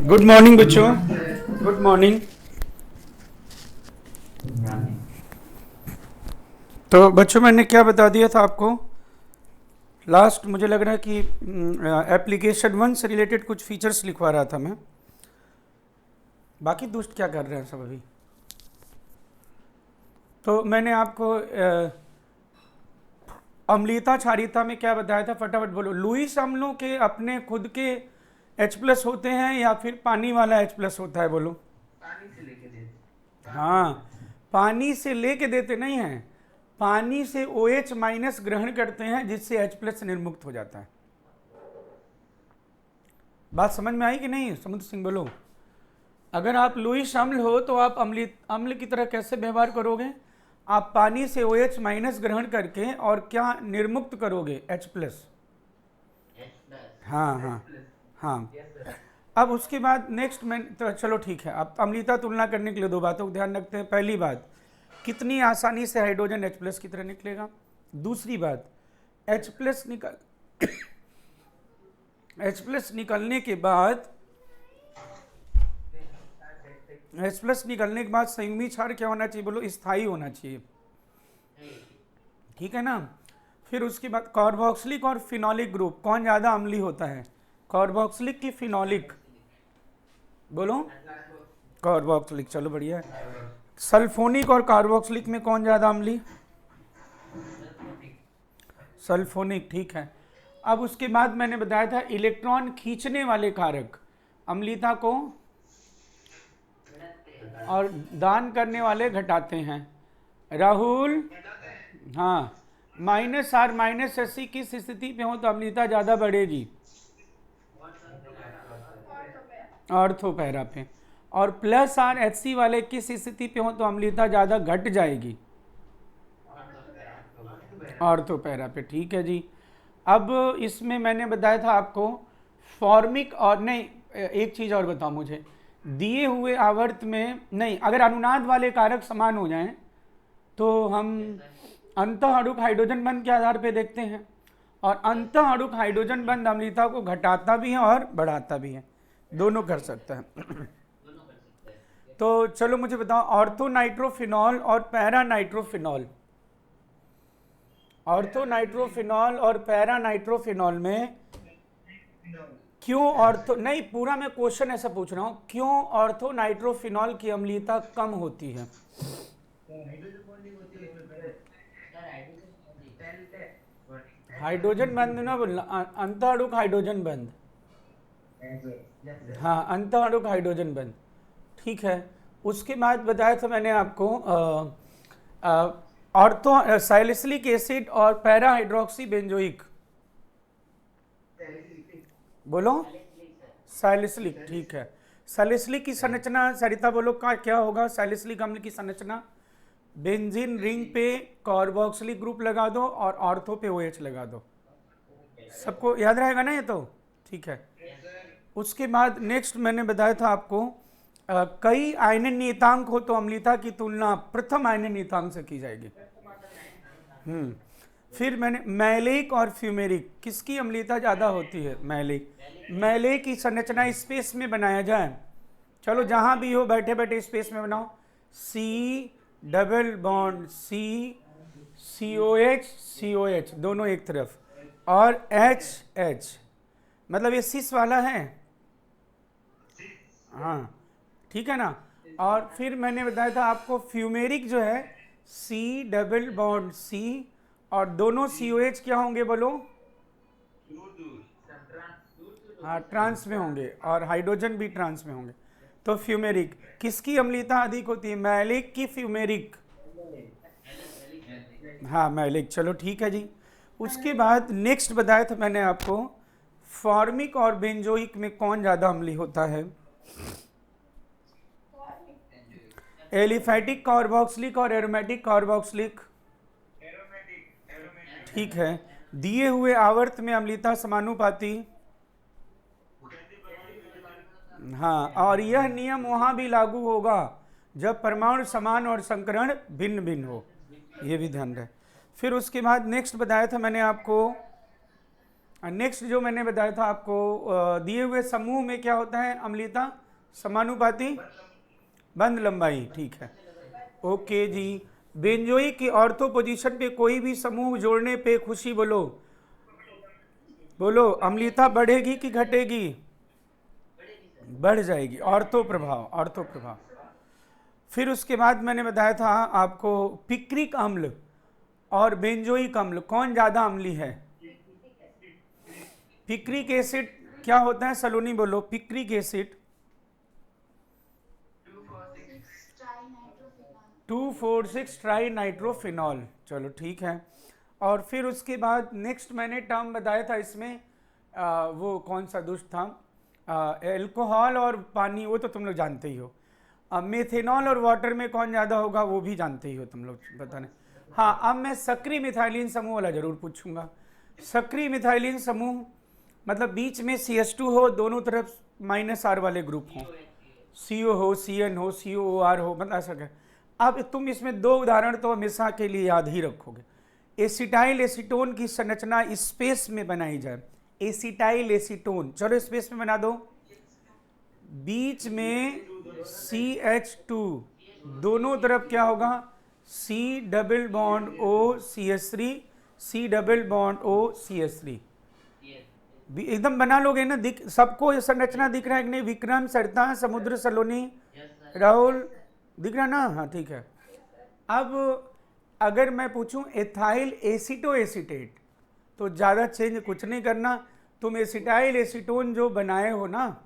Good morning बच्चों, good morning. तो बच्चों मैंने क्या बता दिया था आपको लास्ट, मुझे लग रहा है कि एप्लीकेशन 1 से रिलेटेड कुछ फीचर्स लिखवा रहा था मैं। बाकी दोस्त क्या कर रहे हैं सब अभी? तो मैंने आपको अम्लीयता क्षारीयता में क्या बताया था, फटाफट बोलो। लुईस अम्लों के अपने खुद के H+ होते हैं या फिर पानी वाला H+ होता है? बोलो। पानी से लेके देते। हाँ, पानी से लेके देते नहीं हैं, पानी से OH- ग्रहण करते हैं जिससे H+ निर्मुक्त हो जाता है। बात समझ में आई कि नहीं? समुद्र सिंह बोलो। अगर आप लुईस अम्ल हो तो आप अम्ल की तरह कैसे व्यवहार करोगे? आप पानी से OH- ग्रहण करके और क्या निर्मुक्त करोगे? H+। हाँ हाँ हाँ। Yes sir. अब उसके बाद नेक्स्ट मैं तो चलो ठीक है, अब अम्लीयता तुलना करने के लिए दो बातों को ध्यान रखते हैं। पहली बात, कितनी आसानी से हाइड्रोजन H+ की तरह निकलेगा। दूसरी बात, H+ निकलने के बाद H+ निकलने के बाद संयुग्मी क्षार क्या होना चाहिए? बोलो, स्थायी होना चाहिए। ठीक है ना? फिर उसके बाद कार्बोक्सिलिक और फिनोलिक ग्रुप, कौन ज़्यादा अम्लीय होता है? कार्बोक्सिलिक की फिनोलिक? बोलो। कार्बोक्सिलिक, चलो बढ़िया है। सल्फोनिक और कार्बोक्सिलिक में कौन ज़्यादा अम्लीय? सल्फोनिक, ठीक है। अब उसके बाद मैंने बताया था इलेक्ट्रॉन खींचने वाले कारक अम्लीयता को और दान करने वाले घटाते हैं। राहुल, हाँ, -R - किस स्थिति पे हो तो अम्लीयता ज़्यादा बढ़ेगी? ऑर्थो पैरा पे। और +R HC वाले किस स्थिति पे हो तो अम्लीयता ज़्यादा घट जाएगी? ऑर्थो पैरा पे, ठीक है जी। अब इसमें मैंने बताया था आपको फॉर्मिक और नहीं, एक चीज़ और बताओ मुझे, दिए हुए आवर्त में नहीं, अगर अनुनाद वाले कारक समान हो जाएं तो हम अंतः अणुक हाइड्रोजन बंध के आधार पे देखते हैं, और अंतः अणुक हाइड्रोजन बंध अम्लीयता को घटाता भी है और बढ़ाता भी है, दोनों कर सकता है। तो चलो मुझे बताओ, ऑर्थो नाइट्रोफिनॉल और पैरा नाइट्रोफिनॉल, ऑर्थो नाइट्रोफिनॉल और पैरा नाइट्रोफिनॉल में क्यों ऑर्थो नहीं, पूरा मैं क्वेश्चन ऐसा पूछ रहा हूं, क्यों ऑर्थो नाइट्रोफिनॉल की अम्लीयता कम होती है? हाइड्रोजन बंध ना बोलना, अंतः अणुक हाइड्रोजन बंध। हाँ, अंतः अणुक हाइड्रोजन बंध, ठीक है। उसके बाद बताया था मैंने आपको ऑर्थो सैलिसिलिक एसिड और पैरा हाइड्रोक्सी बेंजोइक, बोलो। सैलिसिलिक, ठीक है। सैलिसिलिक की संरचना सरिता बोलो का क्या होगा? सैलिसिलिक अम्ल की संरचना, बेंजीन रिंग पे कार्बोक्सिलिक ग्रुप लगा दो और ऑर्थो पे OH लगा दो। सबको याद रहेगा ना ये तो? ठीक है। उसके बाद नेक्स्ट मैंने बताया था आपको कई आयनन नियतांक हो तो अम्लीयता की तुलना प्रथम आयनन नियतांक से की जाएगी। फिर मैंने मैलेक और फ्यूमेरिक, किसकी अम्लीयता ज़्यादा होती है? मैलेक। मैलेक की संरचना स्पेस में बनाया जाए, चलो जहाँ भी हो बैठे बैठे स्पेस में बनाओ। C डबल बॉन्ड COH दोनों एक तरफ, और H मतलब ये सिस वाला है, हाँ, ठीक है ना। और फिर मैंने बताया था आपको फ्यूमेरिक जो है C डबल बॉन्ड और दोनों COH क्या होंगे बोलो? हाँ, ट्रांस में होंगे और हाइड्रोजन भी ट्रांस में होंगे। तो फ्यूमेरिक, किसकी अम्लीयता अधिक होती है? मैलिक की फ्यूमेरिक? हाँ, मैलिक, चलो ठीक है जी। उसके बाद नेक्स्ट बताया था मैंने आपको फॉर्मिक और बेंजोइक में कौन ज़्यादा अम्लीय होता है? एलिफैटिक कार्बोक्सिलिक और एरोमेटिक कार्बोक्सिलिक? ठीक है। दिए हुए आवर्त में अम्लीयता समानुपाती? हाँ, और यह नियम वहाँ भी लागू होगा जब परमाणु समान और संकरण भिन्न भिन्न हो, ये भी ध्यान रहे। फिर उसके बाद नेक्स्ट बताया था मैंने आपको नेक्स्ट जो मैंने बताया था आपको, दिए हुए समूह में क्या होता है अम्लीयता, समानुपाती बंध लंबाई, ठीक है, ओके जी। बेंजोइक की ऑर्थो पोजीशन पे कोई भी समूह जोड़ने पे खुशी बोलो, बोलो अम्लीयता बढ़ेगी कि घटेगी? बढ़ जाएगी, ऑर्थो प्रभाव, ऑर्थो प्रभाव। फिर उसके बाद मैंने बताया था आपको पिक्रिक अम्ल और बेंजोइक अम्ल कौन ज्यादा अम्ली है? पिक्रिक एसिड क्या होता है सलोनी बोलो, पिक्रिक एसिड 2,4,6 ट्राई नाइट्रोफिनॉल, चलो ठीक है। और फिर उसके बाद नेक्स्ट मैंने टर्म बताया था इसमें, वो कौन सा दुष्ट था, एल्कोहल और पानी, वो तो तुम लोग जानते ही हो। अब मेथेनॉल और वाटर में कौन ज़्यादा होगा वो भी जानते ही हो तुम लोग, बताने। हाँ, अब मैं सक्रिय मिथाइलिन समूह वाला जरूर पूछूंगा। सक्रिय मिथाइलिन समूह मतलब बीच में CH2 हो, दोनों तरफ -R वाले ग्रुप हों, CO हो, CN हो, COOR हो, मतलब ऐसा क्या। अब तुम इसमें दो उदाहरण तो हमेशा के लिए याद ही रखोगे। एसिटाइल एसीटोन की संरचना स्पेस में बनाई जाए, एसिटाइल एसीटोन, चलो स्पेस में बना दो, बीच में CH2, दोनों तरफ क्या होगा, C double bond O CH3, C double bond O CH3, एकदम बना लोगे ना, दिख सबको ये संरचना दिख रहा है कि नहीं? विक्रम, सरिता, समुद्र, सलोनी, राहुल, दिख रहा ना? हाँ ठीक है। अब अगर मैं पूछूं एथाइल एसीटो एसीटेट, तो ज़्यादा चेंज कुछ नहीं करना, तुम एसिटाइल एसीटोन जो बनाए हो ना,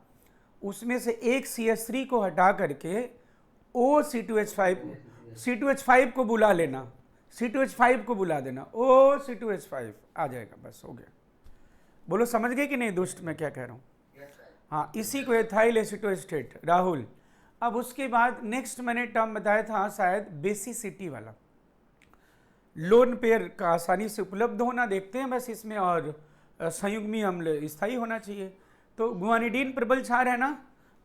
उसमें से एक CH3 को हटा करके C2H5 को बुला लेना, C2H5 को बुला देना, C2H5 आ जाएगा, बस हो गया। बोलो समझ गए कि नहीं दुष्ट मैं क्या कह रहा हूँ? हाँ, इसी को एथाइल एसीटोएस्टेट, राहुल। अब उसके बाद नेक्स्ट मैंने टर्म बताया था शायद बेसिसिटी वाला, लोन पेयर का आसानी से उपलब्ध होना देखते हैं बस इसमें, और संयुग्मी अम्ल स्थायी होना चाहिए। तो गुआनिडीन प्रबल क्षार है ना,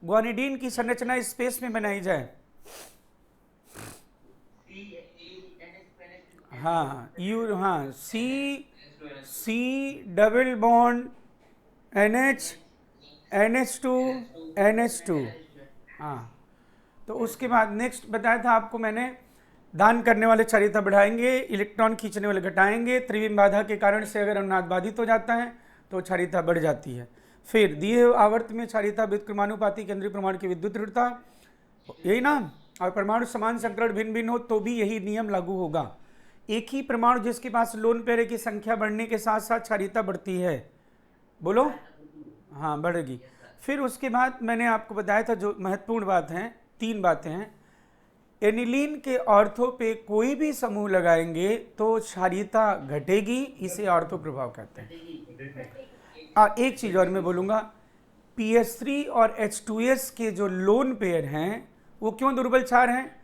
गुआनिडीन की संरचना स्पेस में बनाई जाए, हाँ हाँ, C डबल बॉन्ड NH2, हाँ। तो उसके बाद नेक्स्ट बताया था आपको मैंने, दान करने वाले क्षारीयता बढ़ाएंगे, इलेक्ट्रॉन खींचने वाले घटाएंगे, त्रिविम बाधा के कारण से अगर अनुनाद बाधित हो जाता है तो क्षारीयता बढ़ जाती है। फिर दिए आवर्त में क्षारीयता व्युत्क्रमानुपाती केंद्रीय परमाणु की विद्युत दृढ़ता, यही ना, और परमाणु समान संकरण भिन्न भिन्न हो तो भी यही नियम लागू होगा। एक ही परमाणु जिसके पास लोन पेयर की संख्या बढ़ने के साथ साथ क्षारीयता बढ़ती है, बोलो हाँ बढ़ेगी। फिर उसके बाद मैंने आपको बताया था जो महत्वपूर्ण बात है, 3 बातें हैं। एनिलीन के ऑर्थो पे कोई भी समूह लगाएंगे तो क्षारीयता घटेगी, इसे ऑर्थो प्रभाव कहते हैं। एक चीज और मैं बोलूंगा, PH3 और H2S के जो लोन पेयर हैं वो क्यों दुर्बल क्षार हैं?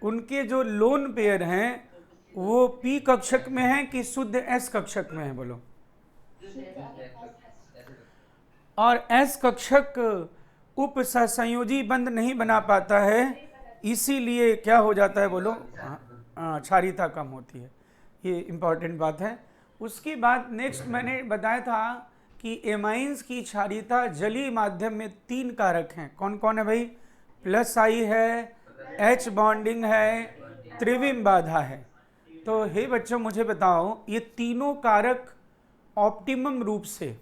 उनके जो लोन पेयर हैं वो P कक्षक में है कि शुद्ध S कक्षक में है, बोलो। और S कक्षक उप सहसंयोजी बंध नहीं बना पाता है, इसीलिए क्या हो जाता है बोलो, क्षारीयता कम होती है। ये इंपॉर्टेंट बात है। उसके बाद नेक्स्ट मैंने बताया था कि एमाइंस की क्षारीयता जलीय माध्यम में 3 कारक हैं, कौन कौन है भाई? +I है, H बॉन्डिंग है, त्रिविम बाधा है। तो हे बच्चों मुझे बताओ ये तीनों कारक ऑप्टिमम रूप से,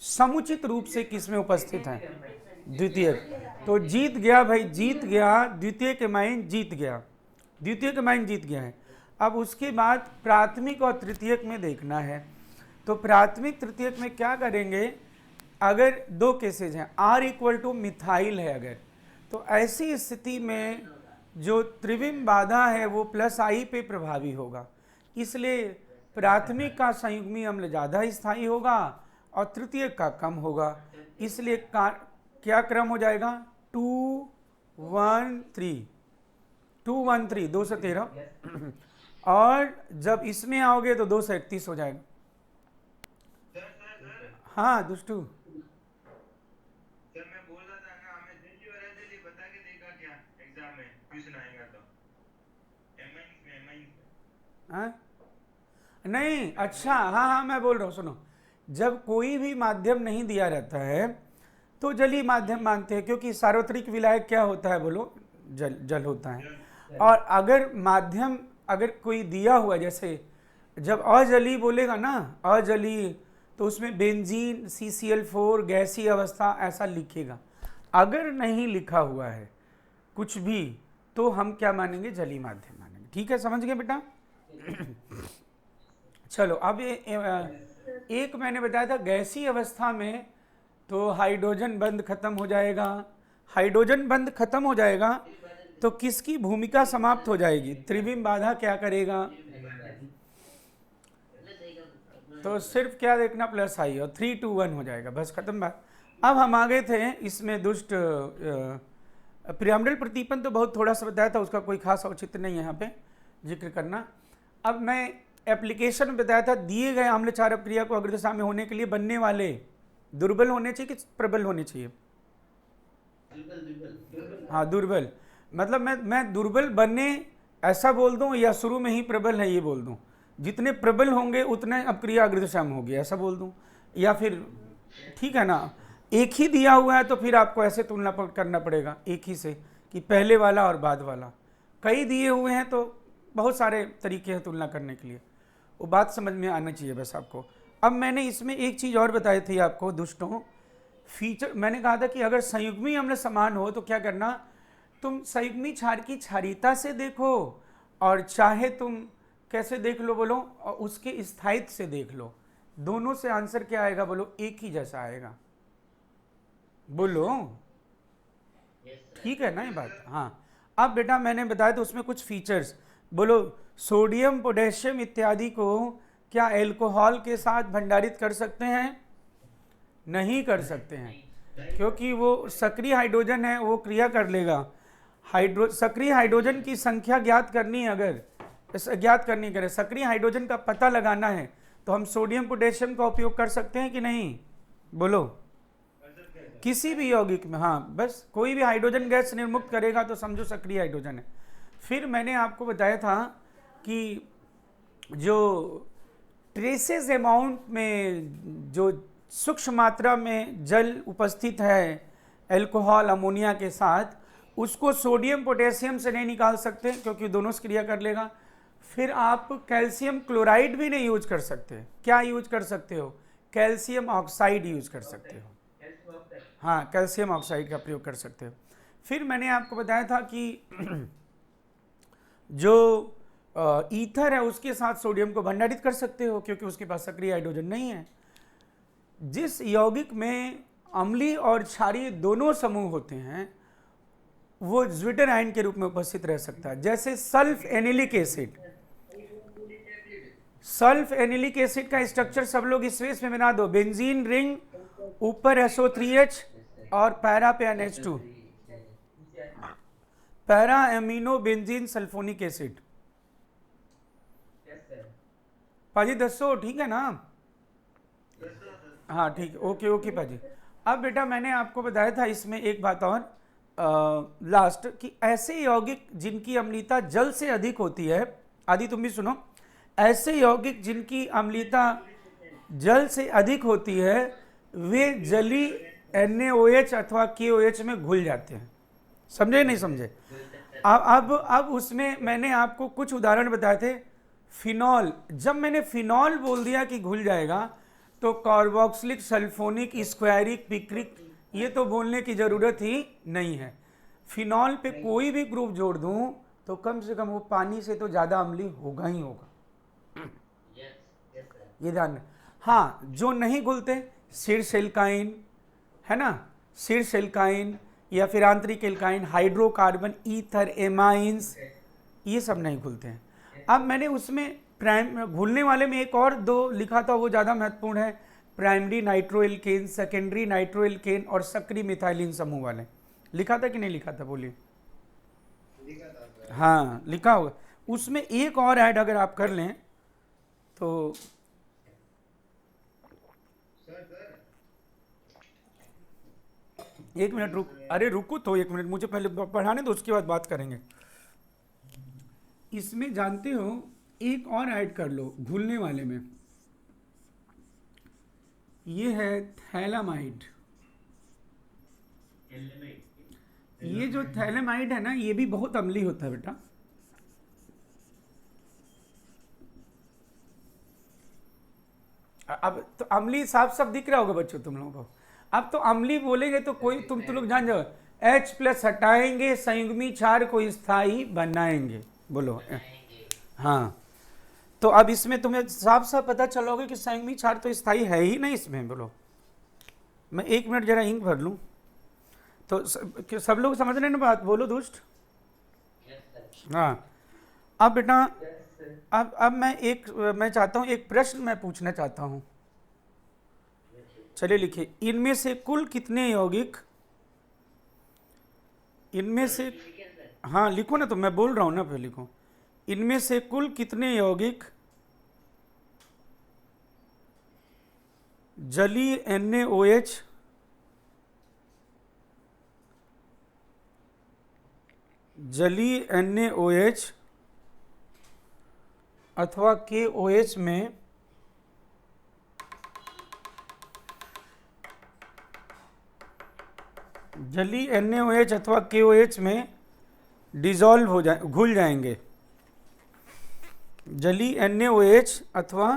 समुचित रूप से किस में उपस्थित हैं? द्वितीय। तो जीत गया भाई, जीत गया, द्वितीय के माइन जीत गया, द्वितीय के माइन जीत गया है। अब उसके बाद प्राथमिक और तृतीयक में देखना है, तो प्राथमिक तृतीयक में क्या करेंगे, अगर 2 केसेज हैं, R इक्वल टू मिथाइल है अगर, तो ऐसी स्थिति में जो त्रिविम बाधा है वो +I पे प्रभावी होगा, इसलिए प्राथमिक का संयुग्मी अम्ल ज़्यादा स्थायी होगा और तृतीयक का कम होगा, इसलिए क्या क्रम हो जाएगा? 2 1 3, 2 1 3, 213। और जब इसमें आओगे तो 231 हो जाएगा। हाँ दुष्टू, सर मैं बोल रहा था ना, हमें दिल्ली और दिल्ली बता के देगा क्या एग्जाम में क्वेश्चन आएगा तो एमआईएस में हाँ नहीं, अच्छा हाँ हाँ मैं बोल रहा हूँ, सुनो, जब कोई भी माध्यम नहीं दिया रहता है तो जलीय माध्यम मानते हैं, क्योंकि सार्वत्रिक विलायक क्या होता है बोलो, जल, जल होता है। और अगर माध्यम अगर कोई दिया हुआ, जैसे जब अजलीय बोलेगा ना, अजलीय, तो उसमें बेंजीन CCl4 गैसीय अवस्था ऐसा लिखेगा। अगर नहीं लिखा हुआ है कुछ भी तो हम क्या मानेंगे, जलीय माध्यम मानेंगे। ठीक है, समझ गए बेटा? चलो अब एक मैंने बताया था गैसीय अवस्था में तो हाइड्रोजन बंध खत्म हो जाएगा। हाइड्रोजन बंध खत्म हो जाएगा तो किसकी भूमिका समाप्त हो जाएगी, त्रिविम बाधा क्या करेगा, तो सिर्फ क्या देखना, प्लस आई और 3 2 1 हो जाएगा, बस खत्म बात। अब हम आगे थे इसमें दुष्ट प्रियम्बल प्रतीपन तो बहुत थोड़ा सा बताया था, उसका कोई खास औचित्य नहीं है यहाँ पे जिक्र करना। अब मैं एप्लीकेशन में बताया था, दिए गए आम्ल क्षारक क्रिया को अग्रदशा में होने के लिए बनने वाले दुर्बल होने चाहिए कि प्रबल होने चाहिए? हाँ दुर्बल, मतलब मैं दुर्बल बनने ऐसा बोल दूं या शुरू में ही प्रबल है ये बोल दूं? जितने प्रबल होंगे उतने अब क्रिया अग्रदशा में होगी ऐसा बोल दूं, या फिर ठीक है ना, एक ही दिया हुआ है तो फिर आपको ऐसे तुलना करना पड़ेगा एक ही से कि पहले वाला और बाद वाला। कई दिए हुए हैं तो बहुत सारे तरीके हैं तुलना करने के लिए, वो बात समझ में आना चाहिए बस आपको। अब मैंने इसमें एक चीज़ और बताई थी आपको दुष्टों, फीचर मैंने कहा था कि अगर संयुग्मी अम्ल समान हो तो क्या करना, तुम संयुग्मी क्षार की क्षारीयता से देखो और चाहे तुम कैसे देख लो बोलो, और उसके स्थायित्व से देख लो, दोनों से आंसर क्या आएगा बोलो, एक ही जैसा आएगा। बोलो ठीक है ना ये बात? हाँ अब बेटा मैंने बताया तो उसमें कुछ फीचर्स बोलो, सोडियम पोटेशियम इत्यादि को क्या अल्कोहल के साथ भंडारित कर सकते हैं? नहीं कर सकते हैं, क्योंकि वो सक्रिय हाइड्रोजन है, वो क्रिया कर लेगा। सक्रिय हाइड्रोजन की संख्या ज्ञात करनी है, अगर ज्ञात करनी करें सक्रिय हाइड्रोजन का पता लगाना है तो हम सोडियम पोटेशियम का उपयोग कर सकते हैं कि नहीं? बोलो किसी भी यौगिक में, हाँ बस कोई भी हाइड्रोजन गैस निर्मुक्त करेगा तो समझो सक्रिय हाइड्रोजन है। फिर मैंने आपको बताया था कि जो ट्रेसेस अमाउंट में जो सूक्ष्म मात्रा में जल उपस्थित है अल्कोहल अमोनिया के साथ, उसको सोडियम पोटेशियम से नहीं निकाल सकते क्योंकि दोनों से क्रिया कर लेगा। फिर आप कैल्शियम क्लोराइड भी नहीं यूज कर सकते, क्या यूज कर सकते हो? कैल्शियम ऑक्साइड यूज कर सकते हो, हाँ कैल्शियम ऑक्साइड का प्रयोग कर सकते हो। फिर मैंने आपको बताया था कि जो ईथर है उसके साथ सोडियम को भंडारित कर सकते हो क्योंकि उसके पास सक्रिय हाइड्रोजन नहीं है। जिस यौगिक में अम्लीय और क्षारीय दोनों समूह होते हैं वो ज्विटर आयन के रूप में उपस्थित रह सकता है, जैसे सल्फ एनिलिक एसिड। सल्फ एनिलिक एसिड का स्ट्रक्चर सब लोग इस स्पेस में बना दो, बेंजीन रिंग, ऊपर SO3H और पैरा पे NH2, para amino benzene sulphonic acid. पाजी 10 ठीक है ना? हाँ ठीक, ओके ओके पाजी। अब बेटा मैंने आपको बताया था इसमें एक बात और लास्ट कि ऐसे यौगिक जिनकी अम्लीयता जल से अधिक होती है, आदि तुम भी सुनो, ऐसे यौगिक जिनकी अम्लीयता जल से अधिक होती है वे जली NaOH अथवा KOH में घुल जाते हैं। समझे नहीं समझे? अब उसमें मैंने आपको कुछ उदाहरण बताए थे। फिनॉल, जब मैंने फिनॉल बोल दिया कि घुल जाएगा तो कार्बोक्सिलिक सल्फोनिक स्क्वायरिक पिक्रिक ये तो बोलने की ज़रूरत ही नहीं है। फिनॉल पे कोई भी ग्रुप जोड़ दूं तो कम से कम वो पानी से तो ज़्यादा अम्लीय होगा ही होगा, ये ध्यान रखें। हाँ जो नहीं घुलते, शीर्ष एल्काइन है ना, शीर्ष एल्काइन या फिर आंतरिक एल्काइन, हाइड्रोकार्बन, ईथर, एमाइंस, ये सब नहीं घुलते हैं। अब मैंने उसमें प्राइम घुलने वाले में एक और दो लिखा था, वो ज़्यादा महत्वपूर्ण है, प्राइमरी नाइट्रोएल्केन, सेकेंडरी नाइट्रोएल्केन और सक्रिय मिथाइलिन समूह वाले। लिखा था कि नहीं लिखा था? बोलिए। हाँ लिखा होगा। उसमें एक और ऐड अगर आप कर लें तो एक मिनट रुक, अरे रुको तो एक मिनट, मुझे पहले पढ़ाने दो उसके बाद बात करेंगे। इसमें जानते हो एक और ऐड कर लो घुलने वाले में, ये है थैलामाइड। ये जो थैलामाइड है ना, ये भी बहुत अम्लीय होता है बेटा। अब तो अम्लीय साफ साफ दिख रहा होगा बच्चों तुम लोगों को। अब तो अम्लीय बोलेंगे तो कोई तुम लोग जान जाओ। H+ हटाएंगे, संयुग्मी क्षार को स्थायी बनाएंगे। बोलो हाँ। तो अब इसमें तुम्हें साफ साफ पता चलोगे कि संयुग्मी क्षार तो स्थायी है ही नहीं इसमें। बोलो, मैं 1 मिनट जरा इंक भर लूं तो सब लोग समझ रहे हैं ना बात। बोलो दुष्ट। हाँ। अब बेटा अब मैं चाहता हूं एक प्रश्न मैं पूछना चाहता हूं। चलिए लिखिए, इनमें से कुल कितने यौगिक, इनमें से, हाँ लिखो ना, तो मैं बोल रहा हूं ना, फिर लिखो। इनमें से कुल कितने यौगिक जलीय NaOH जलीय NaOH अथवा KOH में जलीय NaOH अथवा KOH में डिसॉल्व हो जाए, घुल जाएंगे। जलीय NaOH अथवा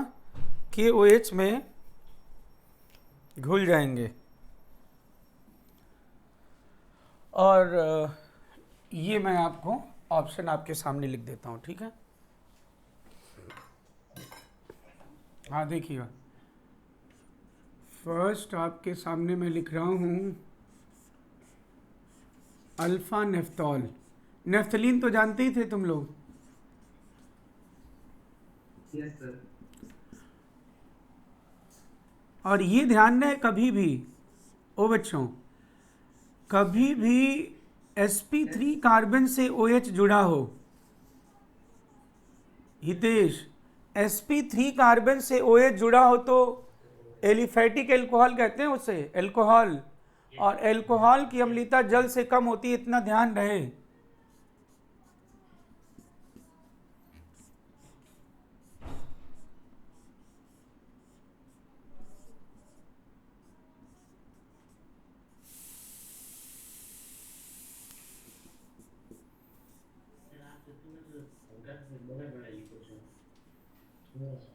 KOH में घुल जाएंगे। और ये मैं आपको ऑप्शन आपके सामने लिख देता हूं, ठीक है। हाँ देखिएगा, फर्स्ट आपके सामने मैं लिख रहा हूं अल्फा नेफ्थॉल। नेफ्थलीन तो जानते ही थे तुम लोग। Yes sir. और ये ध्यान रहे, कभी भी ओ बच्चों, कभी भी sp3 कार्बन से OH जुड़ा हो, हितेश, sp3 कार्बन से OH जुड़ा हो तो एलिफेटिक एल्कोहल कहते हैं उसे, एल्कोहल। और एल्कोहल की अम्लता जल से कम होती है, इतना ध्यान रहे।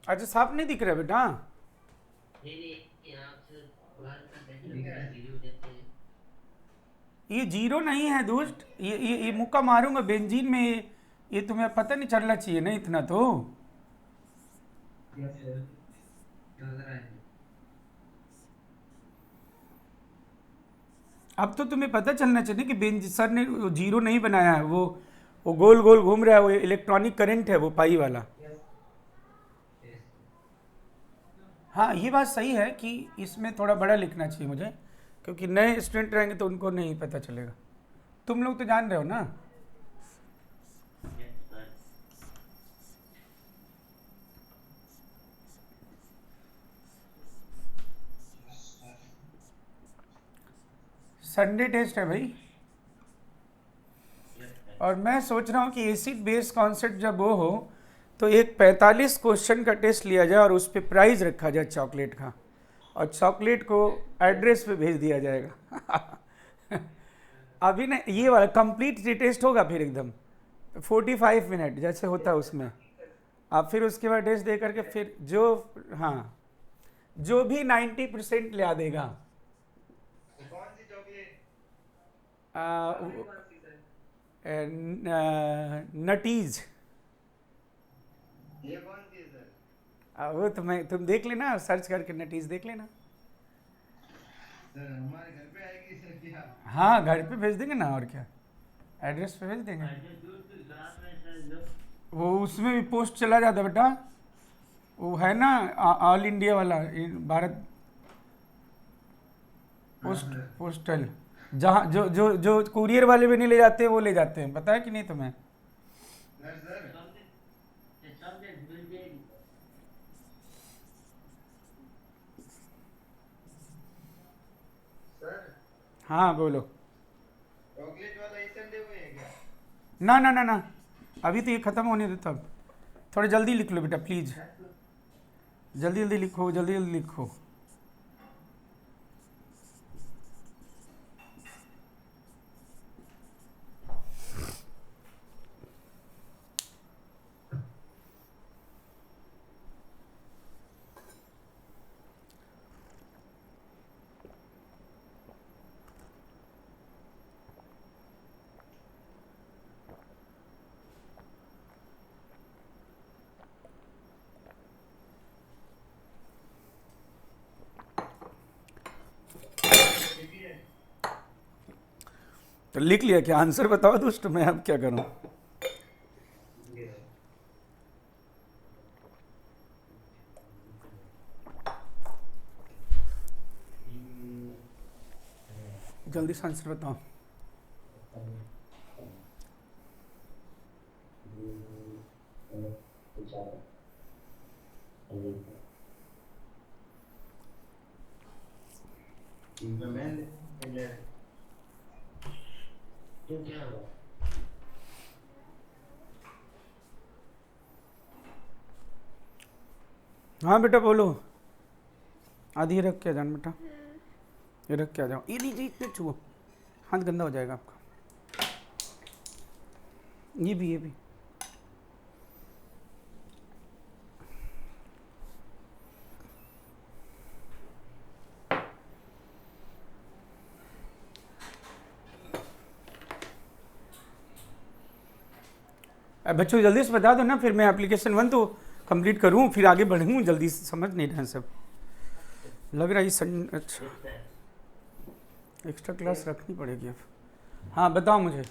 अच्छा साफ नहीं दिख रहा बेटा? ये जीरो नहीं है दोस्त, ये मुक्का मारूंगा बेंजीन में। ये तुम्हें पता नहीं चलना चाहिए ना इतना तो। Yes sir. चल रहा है। अब तो तुम्हें पता चलना चाहिए कि बेंज सर ने जीरो नहीं बनाया है, वो गोल गोल घूम रहा है, वो इलेक्ट्रॉनिक करंट है, वो पाई वाला। हाँ ये बात सही है कि इसमें थोड़ा बड़ा लिखना चाहिए मुझे, क्योंकि नए स्टूडेंट रहेंगे तो उनको नहीं पता चलेगा। तुम लोग तो जान रहे हो ना। संडे टेस्ट है भाई, और मैं सोच रहा हूँ कि एसिड बेस कॉन्सेप्ट जब वो हो तो एक 45 क्वेश्चन का टेस्ट लिया जाए और उस पर प्राइज रखा जाए चॉकलेट का, और चॉकलेट को एड्रेस पे भेज दिया जाएगा। अभी ना ये वाला कंप्लीट टेस्ट होगा, फिर एकदम 45 मिनट जैसे होता है उसमें। आप फिर उसके बाद टेस्ट दे करके फिर जो, हाँ जो भी 90% ले आ देगा। कौन सी चॉकलेट? नटीज। ये कौन सी है सर? वो तुम देख लेना, सर्च करके नटीज देख लेना। सर हमारे घर पे आएगी सर क्या? हाँ घर पे भेज देंगे ना, और क्या, एड्रेस पे भेज देंगे। वो उसमें भी पोस्ट चला जाता बेटा, वो है ना ऑल इंडिया वाला, भारत पोस्टल, जहाँ जो जो जो कुरियर वाले भी नहीं ले जाते वो ले जाते हैं, पता है कि नहीं तुम्हें? सर सर हाँ बोलो। चॉकलेट वाला ये संडे हुए है क्या? ना अभी तो ये ख़त्म होने दो, तब थोड़ा जल्दी लिख लो बेटा प्लीज़, जल्दी जल्दी लिखो, जल्दी जल्दी लिखो। तो लिख लिया क्या? आंसर बताओ दोस्त, मैं अब क्या करूं? जल्दी से आंसर बताओ। हाँ बेटा बोलो। आधी ये रख के आ जान बेटा, ये रख के आ जाओ। ये लीजिए, इतने छुओ, हाथ गंदा हो जाएगा आपका। ये भी बच्चों जल्दी से बता दो ना, फिर मैं एप्लीकेशन 1 तो कंप्लीट करूं, फिर आगे बढ़ूं। जल्दी से समझ नहीं रहे सब, लग रहा है अच्छा एक्स्ट्रा क्लास रखनी पड़ेगी अब। हाँ बताओ मुझे।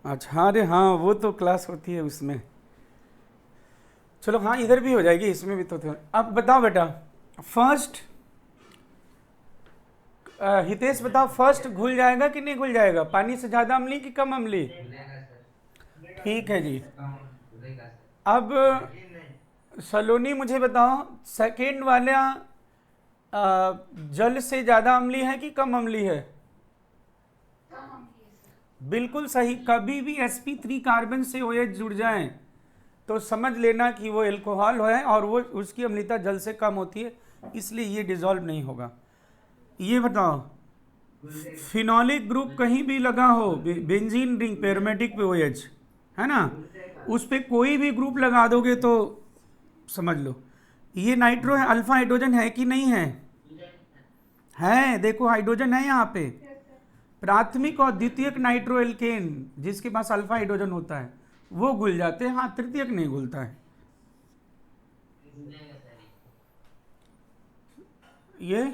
अच्छा अरे हाँ, वो तो क्लास होती है उसमें। चलो हाँ, इधर भी हो जाएगी, इसमें भी तो। अब बताओ बेटा, फर्स्ट हितेश बताओ, फर्स्ट घुल जाएगा कि नहीं घुल जाएगा? पानी से ज़्यादा अम्ली कि कम अम्ली? ठीक है जी। अब सलोनी मुझे बताओ, सेकेंड वाला जल से ज़्यादा अम्ली है कि कम अम्ली है? बिल्कुल सही। कभी भी sp3 कार्बन से OH जुड़ जाए तो समझ लेना कि वो एल्कोहल है और वो उसकी अम्लता जल से कम होती है, इसलिए ये डिजॉल्व नहीं होगा। ये बताओ, फिनोलिक ग्रुप कहीं भी लगा हो, बेंजीन रिंग पे एरोमेटिक पे OH है ना, उस पर कोई भी ग्रुप लगा दोगे तो समझ लो ये नाइट्रो है। अल्फा हाइड्रोजन है कि नहीं है? है, देखो हाइड्रोजन है यहाँ पे। प्राथमिक और द्वितीयक नाइट्रो एल्केन जिसके पास अल्फा हाइड्रोजन होता है वो घुल जाते हैं, हाँ तृतीयक नहीं घुलता है। ये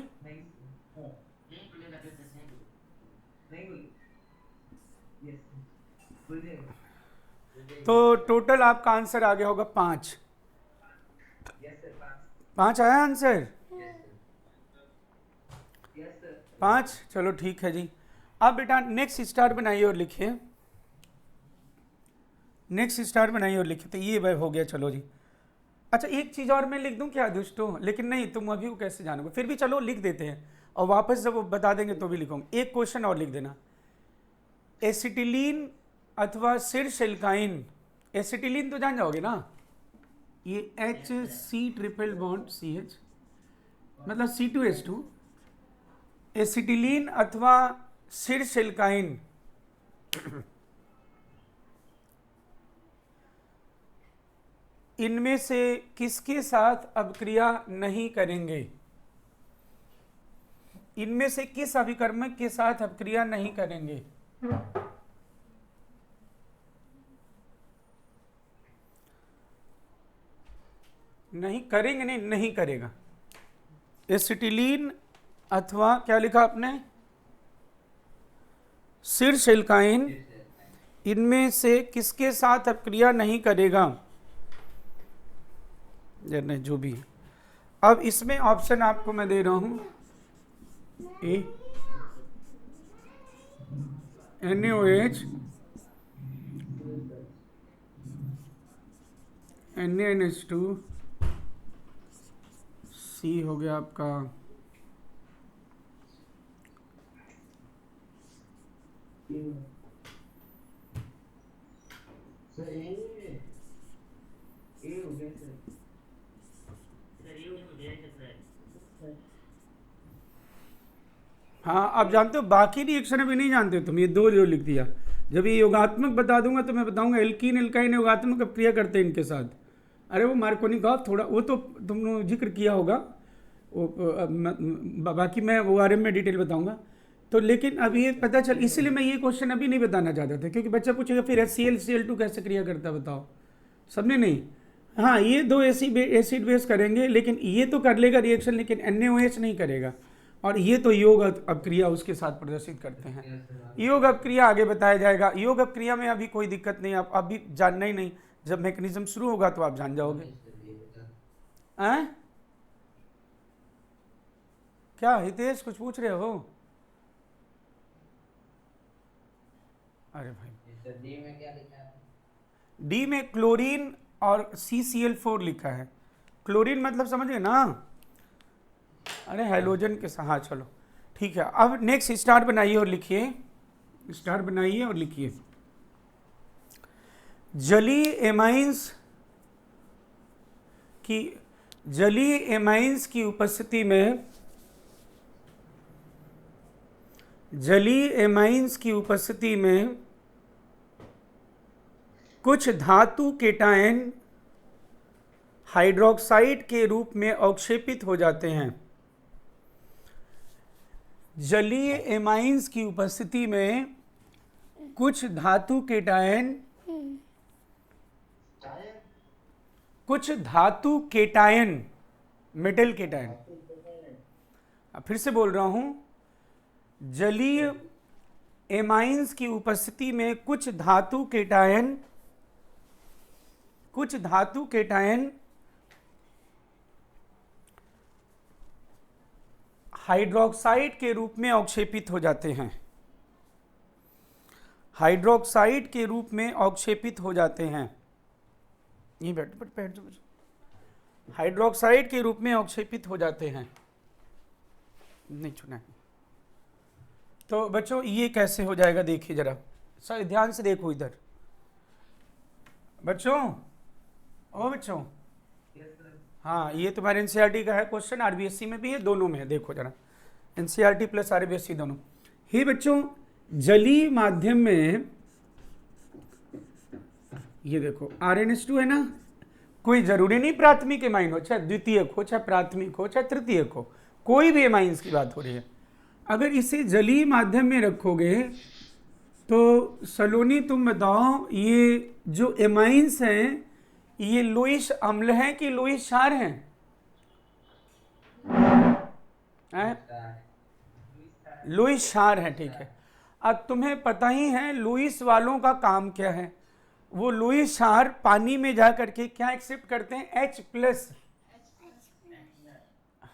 तो टोटल आपका आंसर आ गया होगा 5। 5 आया आंसर? 5, चलो ठीक है जी। अब बेटा नेक्स्ट स्टार बनाइए और लिखिए, नेक्स्ट स्टार बनाइए और लिखिए। तो ये वह हो गया, चलो जी। अच्छा एक चीज़ और मैं लिख दूं क्या दोस्तों? लेकिन नहीं, तुम अभी वो कैसे जानोगे, फिर भी चलो लिख देते हैं और वापस जब वो बता देंगे तो भी लिखूंगा। एक क्वेश्चन और लिख देना, एसिटिलीन अथवा शीर्ष एल्काइन। एसिटिलीन तो जान जाओगे ना, ये HC ट्रिपल बॉन्ड CH मतलब C2H2। एसिटिलीन अथवा शीर्ष एल्काइन इनमें से किसके साथ अपक्रिया नहीं करेंगे? इनमें से किस अभिकर्मक के साथ अपक्रिया नहीं करेंगे? नहीं करेंगे, नहीं करेगा। एसिटिलीन अथवा क्या लिखा आपने? शीर्ष एल्काइन, इनमें से किसके साथ अपक्रिया नहीं करेगा? नहीं जो भी। अब इसमें ऑप्शन आपको मैं दे रहा हूं, ए NaOH, NaNH2, C हो गया आपका हाँ। आप जानते हो बाकी रिएक्शन अभी नहीं जानते हो तुम, ये 2 जो लिख दिया। जब ये योगात्मक बता दूंगा तो मैं बताऊंगा एल्कीन एल्काइन योगात्मक अपक्रिया करते हैं इनके साथ। अरे वो मार्कोनिकॉफ थोड़ा वो तो तुमने जिक्र किया होगा, वो बाकी मैं ORM में डिटेल बताऊंगा। तो लेकिन अब ये पता चल, इसलिए मैं ये क्वेश्चन अभी नहीं बताना चाहता था, क्योंकि बच्चा पूछेगा फिर HCl Cl2 कैसे क्रिया करता है बताओ, सबने नहीं। हाँ, ये दो एसिड बेस करेंगे, लेकिन ये तो कर लेगा रिएक्शन, लेकिन NaOH नहीं करेगा। और ये तो योग अपक्रिया उसके साथ प्रदर्शित करते हैं। योग अपक्रिया आगे बताया जाएगा। योग अपक्रिया में अभी कोई दिक्कत नहीं, आप अभी जानना ही नहीं, जब मैकेनिज्म शुरू होगा तो आप जान जाओगे। क्या हितेश कुछ पूछ रहे हो? अरे भाई, डी में क्या लिखा है? डी में क्लोरीन और CCl4 लिखा है। क्लोरीन मतलब समझ गए ना? अरे हैलोजन के साथ। हाँ चलो ठीक है। अब नेक्स्ट स्टार बनाइए और लिखिए, स्टार बनाइए और लिखिए। जलीय एमाइंस की उपस्थिति में, जलीय एमाइंस की उपस्थिति में कुछ धातु केटायन हाइड्रोक्साइड के रूप में अवक्षेपित हो जाते हैं। जलीय एमाइंस की उपस्थिति में कुछ धातु केटायन, कुछ धातु केटायन, मेटल केटायन, फिर से बोल रहा हूं, जलीय एमाइंस की उपस्थिति में कुछ धातु केटायन, कुछ धातु केटायन हाइड्रोक्साइड के रूप में अवक्षेपित हो जाते हैं। हाइड्रोक्साइड के रूप में अवक्षेपित हो जाते हैं। ये बैठ हाइड्रोक्साइड के रूप में अवक्षेपित हो जाते हैं। नहीं सुना है तो बच्चों ये कैसे हो जाएगा, देखिए जरा सर, ध्यान से देखो इधर बच्चों, ओ बच्चों। हाँ, ये तुम्हारे NCERT का है क्वेश्चन, RBSC में भी है, दोनों में है। देखो जरा, NCERT प्लस RBSC दोनों। हे बच्चों, जलीय माध्यम में ये देखो RnH2 है ना, कोई जरूरी नहीं प्राथमिक एमाइन हो, चाहे द्वितीयक हो, चाहे प्राथमिक हो, चाहे तृतीयक हो, कोई भी एमाइंस की बात हो रही है। अगर इसे जलीय माध्यम में रखोगे तो सलोनी तुम बताओ, ये जो एमाइंस हैं ये लुईस अम्ल हैं कि लुईस क्षार हैं? लुईस क्षार हैं, ठीक है। अब तुम्हें पता ही है लुईस वालों का काम क्या है। वो लुईस क्षार पानी में जा करके क्या एक्सेप्ट करते हैं? H+,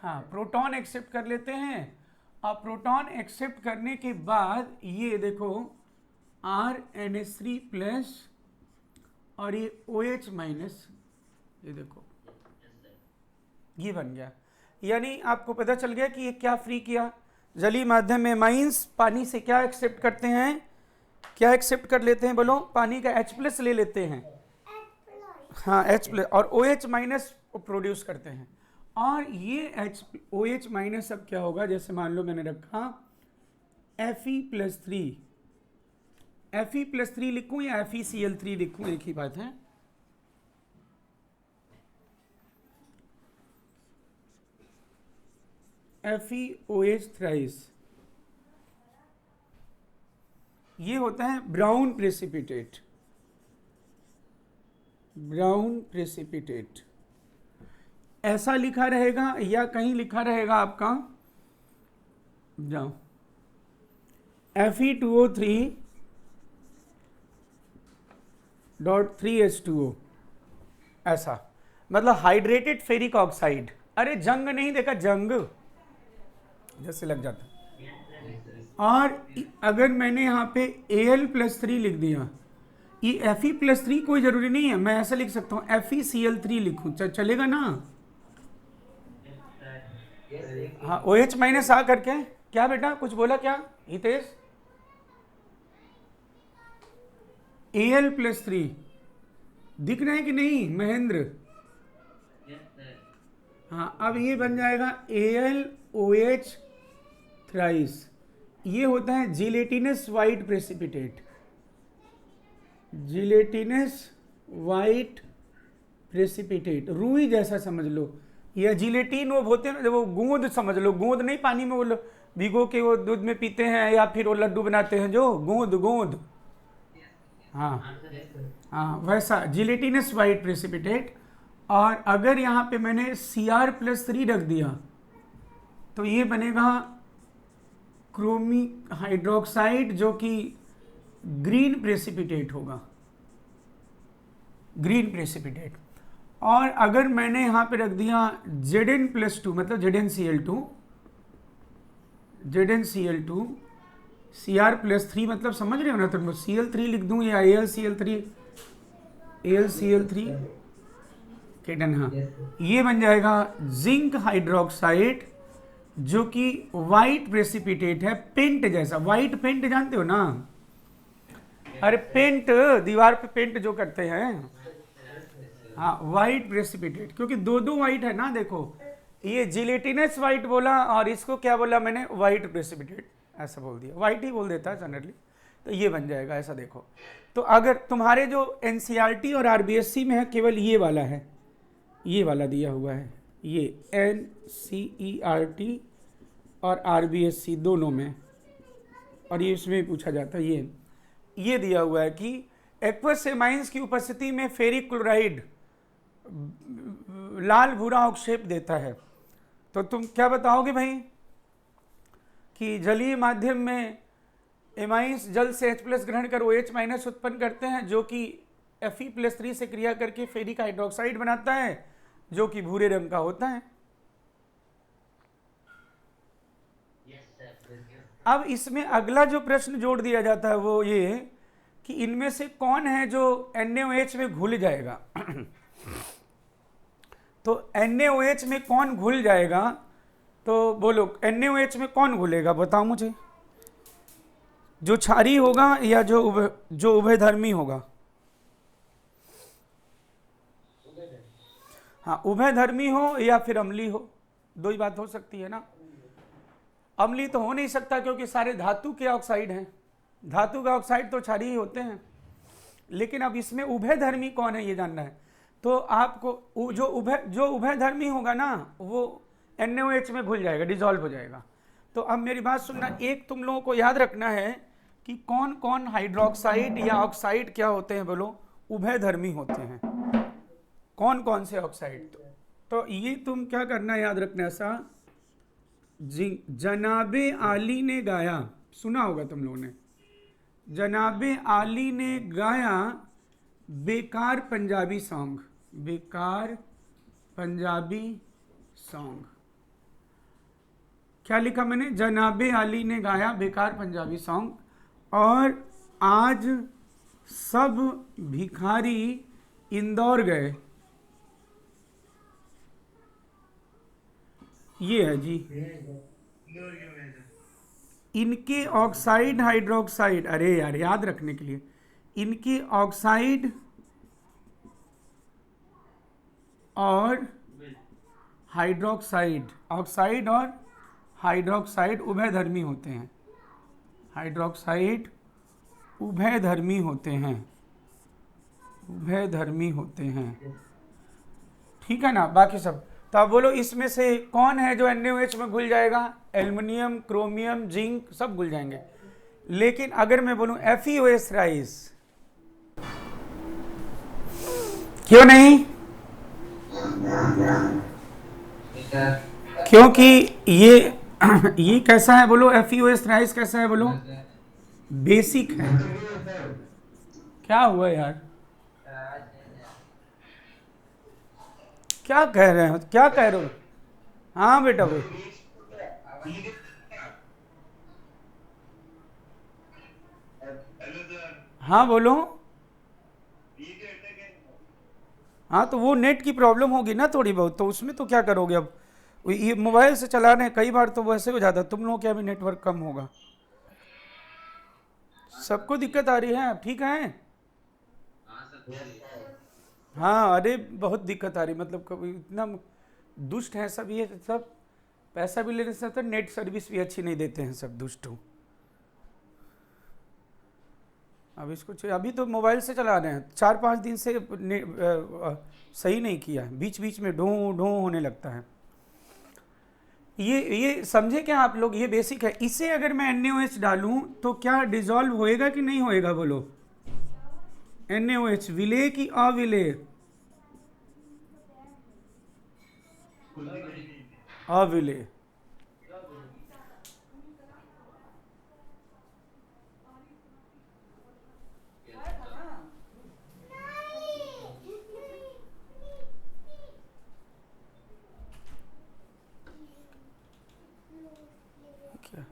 हाँ, प्रोटॉन एक्सेप्ट कर लेते हैं। और प्रोटॉन एक्सेप्ट करने के बाद ये देखो RNH3+ और ये OH-, ये देखो ये बन गया। यानी आपको पता चल गया कि ये क्या फ्री किया। जलीय माध्यम में एमाइंस पानी से क्या एक्सेप्ट करते हैं, क्या एक्सेप्ट कर लेते हैं बोलो? पानी का H+ ले लेते हैं, हाँ H+, और OH- प्रोड्यूस करते हैं। और ये OH- अब क्या होगा, जैसे मान लो मैंने रखा Fe+3, Fe+3 लिखूं या FeCl3 लिखूं, एक ही बात है। FeOH ये होता है ब्राउन प्रेसिपिटेट, ब्राउन प्रेसिपिटेट ऐसा लिखा रहेगा या कहीं लिखा रहेगा आपका, जाओ Fe2O3.3H2O, ऐसा मतलब हाइड्रेटेड फेरिक ऑक्साइड। अरे जंग नहीं देखा, जंग जैसे लग जाता। और अगर मैंने यहाँ पे Al+3 लिख दिया, ये Fe+3 कोई जरूरी नहीं है, मैं ऐसा लिख सकता हूँ FeCl3 लिखूं, चलेगा ना? हाँ, OH- आ करके क्या बेटा कुछ बोला क्या हितेश? Al+3 दिख रहा है कि नहीं महेंद्र? हाँ, अब ये बन जाएगा AlOH थ्राइस। ये होता है gelatinous white precipitate, gelatinous white precipitate, रूई जैसा समझ लो, या जिलेटिन वो होते हैं ना, वो गूंद समझ लो, गूंद नहीं पानी में वो भिगो के वो दूध में पीते हैं, या फिर वो लड्डू बनाते हैं जो गूंद गूंद, हाँ हाँ वैसा जिलेटिनस वाइट प्रेसिपिटेट। और अगर यहाँ पे मैंने Cr+3 रख दिया तो ये बनेगा क्रोमिक हाइड्रोक्साइड जो कि ग्रीन प्रेसिपिटेट होगा, ग्रीन प्रेसिपिटेट। और अगर मैंने यहाँ पे रख दिया Zn+2 मतलब ZnCl2, ZnCl2 Cr+3 मतलब समझ रहे हो ना तुम, Cl3 लिख दूं या AlCl3 केटन, हाँ ये बन जाएगा जिंक हाइड्रोक्साइड जो कि वाइट प्रेसिपिटेट है, पेंट जैसा। वाइट पेंट जानते हो ना, अरे पेंट दीवार पे पेंट जो करते हैं, हाँ वाइट प्रेसिपिटेट, क्योंकि दो वाइट है ना, देखो ये जिलेटिनस वाइट बोला और इसको क्या बोला मैंने, वाइट प्रेसिपिटेट ऐसा बोल दिया, वाइट ही बोल देता है जनरली, तो ये बन जाएगा ऐसा। देखो तो अगर तुम्हारे जो एनसीईआरटी और आरबीएससी में है केवल ये वाला है, ये वाला दिया हुआ है, ये एनसीईआरटी और आरबीएससी दोनों में, और ये इसमें पूछा जाता है, ये दिया हुआ है कि एक्वस एमाइंस की उपस्थिति में फेरिक क्लोराइड लाल भूरा अवक्षेप देता है। तो तुम क्या बताओगे भाई कि जलीय माध्यम में एमाइंस जल से H+ ग्रहण कर OH- उत्पन्न करते हैं जो कि Fe+3 से क्रिया करके फेरिक हाइड्रोक्साइड बनाता है जो कि भूरे रंग का होता है। अब इसमें अगला जो प्रश्न जोड़ दिया जाता है वो ये कि इनमें से कौन है जो NaOH में घुल जाएगा। तो NaOH में कौन घुल जाएगा, तो बोलो NaOH में कौन घुलेगा, बताओ मुझे, जो क्षारीय होगा या जो उभयधर्मी होगा। हाँ उभयधर्मी हो या फिर अम्लीय हो, दो ही बात हो सकती है ना। अम्लीय तो हो नहीं सकता क्योंकि सारे धातु के ऑक्साइड हैं, धातु का ऑक्साइड तो क्षारीय होते हैं। लेकिन अब इसमें उभयधर्मी कौन है ये जानना है, तो आपको जो उभयधर्मी होगा ना वो NaOH में घुल जाएगा, डिजॉल्व हो जाएगा। तो अब मेरी बात सुनना, एक तुम लोगों को याद रखना है कि कौन कौन हाइड्रोक्साइड या ऑक्साइड क्या होते हैं, बोलो उभयधर्मी होते हैं, कौन कौन से ऑक्साइड। तो ये तुम क्या करना याद रखना, ऐसा जनाबे आली ने गाया, सुना होगा तुम लोगों ने, जनाबे आली ने गाया बेकार पंजाबी सॉन्ग, बेकार पंजाबी सॉन्ग। क्या लिखा मैंने, जनाबे आली ने गाया बेकार पंजाबी सॉन्ग, और आज सब भिखारी इंदौर गए, ये है जी। इनके ऑक्साइड हाइड्रोक्साइड, अरे यार याद रखने के लिए, इनके ऑक्साइड और हाइड्रोक्साइड, ऑक्साइड और हाइड्रोक्साइड उभयधर्मी होते हैं, हाइड्रोक्साइड उभयधर्मी होते हैं, उभयधर्मी होते हैं, ठीक है ना। बाकी सब तो आप बोलो इसमें से कौन है जो NaOH में घुल जाएगा, एल्युमिनियम, क्रोमियम, जिंक सब घुल जाएंगे। लेकिन अगर मैं बोलूं FeOS राइस, क्यों नहीं, क्योंकि ये कैसा है बोलो, FeOS राइस कैसा है बोलो, बेसिक है। क्या हुआ यार, क्या कह रहे हो, क्या कह रहे हो, हाँ बेटा भाई, हाँ बोलो, हाँ तो वो नेट की प्रॉब्लम होगी ना थोड़ी बहुत, तो उसमें तो क्या करोगे। अब ये मोबाइल से चला रहे हैं, कई बार तो वैसे हो जाता है, तुम लोगों क्या भी नेटवर्क कम होगा, सबको दिक्कत आ रही है, ठीक है। हाँ अरे बहुत दिक्कत आ रही, मतलब कभी इतना दुष्ट है सब, ये सब पैसा भी लेने से नेट सर्विस भी अच्छी नहीं देते हैं, सब दुष्ट हो। अब इसको अभी तो मोबाइल से चला रहे हैं, 4-5 दिन से सही नहीं किया, बीच बीच में ढो ढो होने लगता है। ये समझे क्या आप लोग, ये बेसिक है। इसे अगर मैं NaOH डालूं तो क्या डिजॉल्व होएगा कि नहीं होएगा बोलो, NaOH विलेय कि अविलेय, अविलेय। क्या?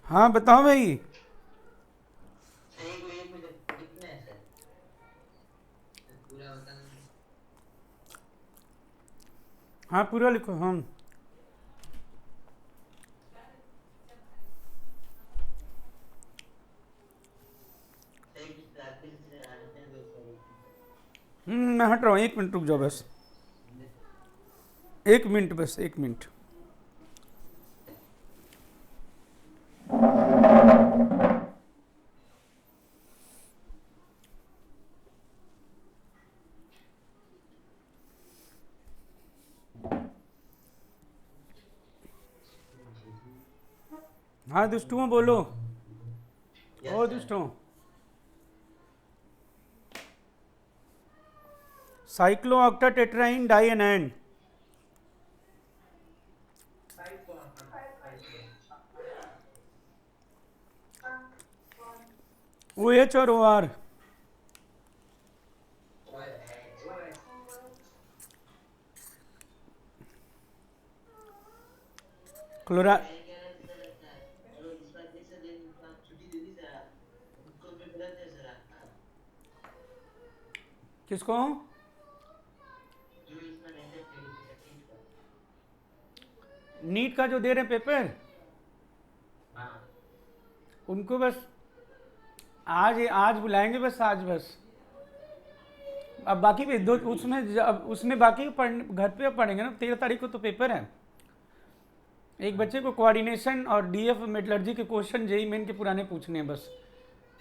हाँ बताओ भाई। सही को एक में कितना है सर? पूरा बताना। हाँ पूरा लिखो। हम सही कुछ प्राप्ति से आने दो सर। मैं हट रहा हूँ, 1 मिनट रुक जाओ बस, 1 मिनट बस, 1 मिनट। हाँ दुष्टुओं बोलो। ओ दुष्टों, साइक्लोऑक्टाटेट्राइन डाइएनाइन। OH और OR। क्लोरा किसको? नीट का जो दे रहे हैं पेपर, उनको बस आज बुलाएंगे बस, आज बस। अब बाकी भी दो उसमें बाकी घर पे पढ़ेंगे ना। 13 तारीख को तो पेपर है। एक बच्चे को कोऑर्डिनेशन और DF मेटलर्जी के क्वेश्चन जेई मेन के पुराने पूछने हैं बस,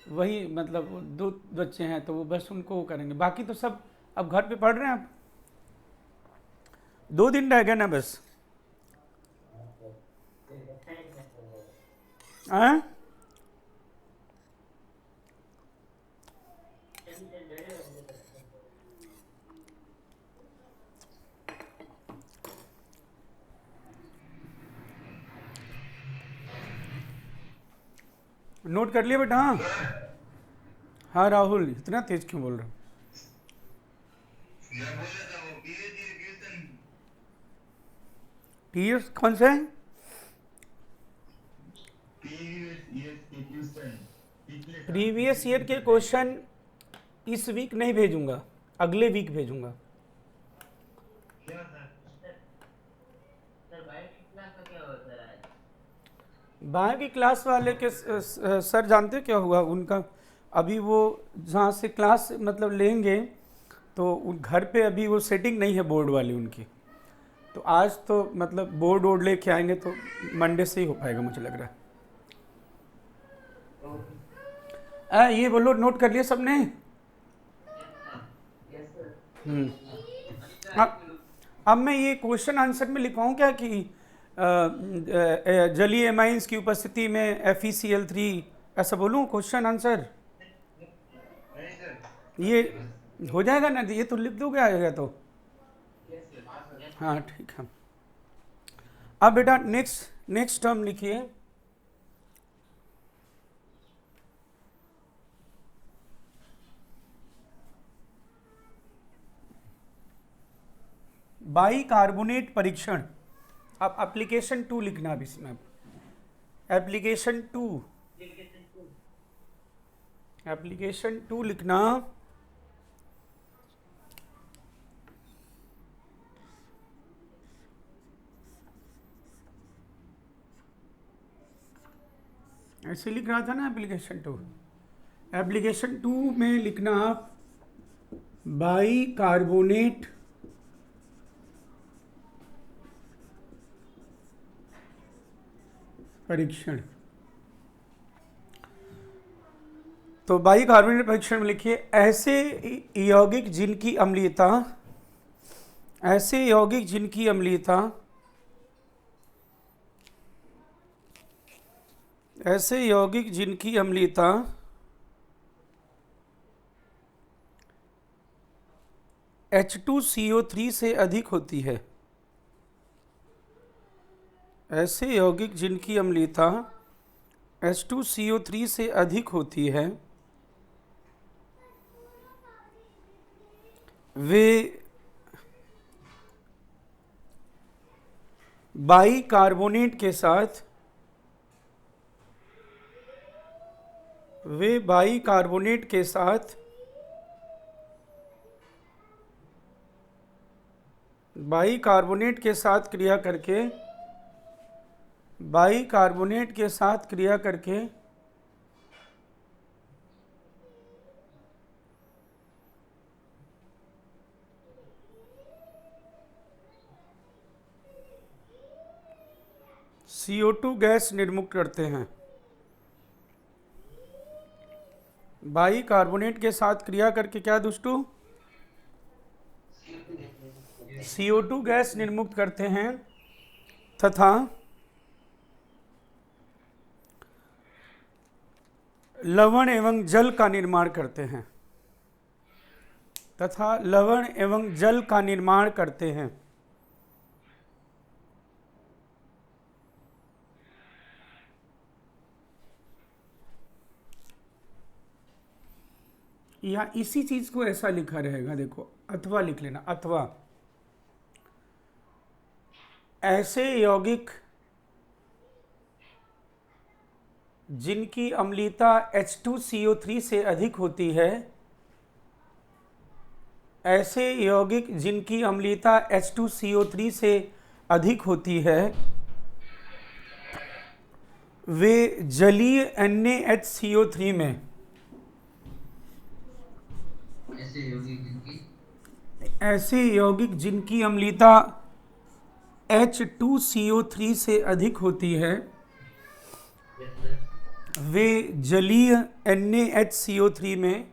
वही मतलब 2 बच्चे हैं तो वो बस उनको वो करेंगे। बाकी तो सब अब घर पे पढ़ रहे हैं। अब 2 दिन रह गए ना बस। हाँ नोट कर लिया बेटा? हाँ राहुल, इतना तेज क्यों बोल रहे हो? मैं बोला था वो क्वेश्चन TS कौन सा है? प्रीवियस ईयर के क्वेश्चन इस वीक नहीं भेजूंगा, अगले वीक भेजूंगा। क्या सर? सर बायो की क्लास में क्या होता है? बायो की क्लास वाले के सर जानते हो क्या हुआ उनका? अभी वो जहाँ से क्लास मतलब लेंगे तो उन घर पे अभी वो सेटिंग नहीं है बोर्ड वाली उनकी, तो आज तो मतलब बोर्ड वोर्ड लेके आएंगे तो मंडे से ही हो पाएगा मुझे लग रहा है। ये बोलो, नोट कर लिया सबने? अब मैं ये क्वेश्चन आंसर में लिखवाऊँ क्या कि जलीय एमाइंस की उपस्थिति में FeCl3 ऐसा बोलूँ क्वेश्चन आंसर? नहीं सर, ये हो जाएगा ना? ये तो लिख दोगे आएगा तो? हाँ ठीक है। अब बेटा नेक्स्ट टर्म लिखिए। बाइकार्बोनेट परीक्षण। अब एप्लीकेशन 2 लिखना। अब इसमें एप्लीकेशन 2 लिखना। ऐसे लिख रहा था ना एप्लीकेशन 2 में लिखना आप बाइकार्बोनेट परीक्षण। तो बाइकार्बोनेट परीक्षण में लिखिए ऐसे यौगिक जिनकी अम्लीयता H2CO3 से अधिक होती है, ऐसे यौगिक जिनकी अम्लता H2CO3 से अधिक होती है वे बाइकार्बोनेट के साथ बाइकार्बोनेट के साथ क्रिया करके CO2 गैस निर्मुक्त करते हैं। बाइकार्बोनेट के साथ क्रिया करके क्या दोस्तों? CO2 गैस निर्मुक्त करते हैं तथा लवण एवं जल का निर्माण करते हैं। यहाँ इसी चीज को ऐसा लिखा रहेगा, देखो अथवा लिख लेना, अथवा ऐसे यौगिक जिनकी अम्लता H2CO3 से अधिक होती है, ऐसे यौगिक जिनकी अम्लता H2CO3 से अधिक होती है वे जलीय NaHCO3 में ऐसे यौगिक जिनकी अम्लता H2CO3 से अधिक होती है वे जलीय NaHCO3 में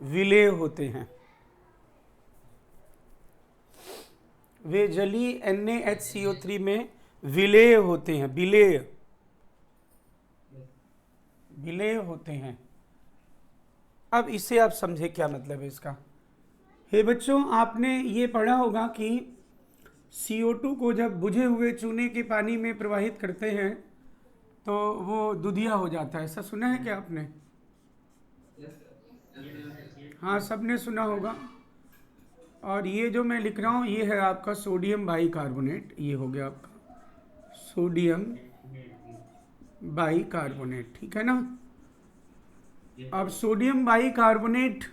विलेय होते हैं। वे जलीय NaHCO3 में विलेय होते हैं, विलेय होते हैं। अब इससे आप समझे क्या मतलब है इसका। हे बच्चों, आपने ये पढ़ा होगा कि CO2 को जब बुझे हुए चूने के पानी में प्रवाहित करते हैं तो वो दूधिया हो जाता है, ऐसा सुना है क्या आपने? हाँ, सबने सुना होगा। और ये जो मैं लिख रहा हूँ ये है आपका सोडियम बाइकार्बोनेट, ये हो गया आपका सोडियम बाइकार्बोनेट, ठीक है ना। अब सोडियम बाइकार्बोनेट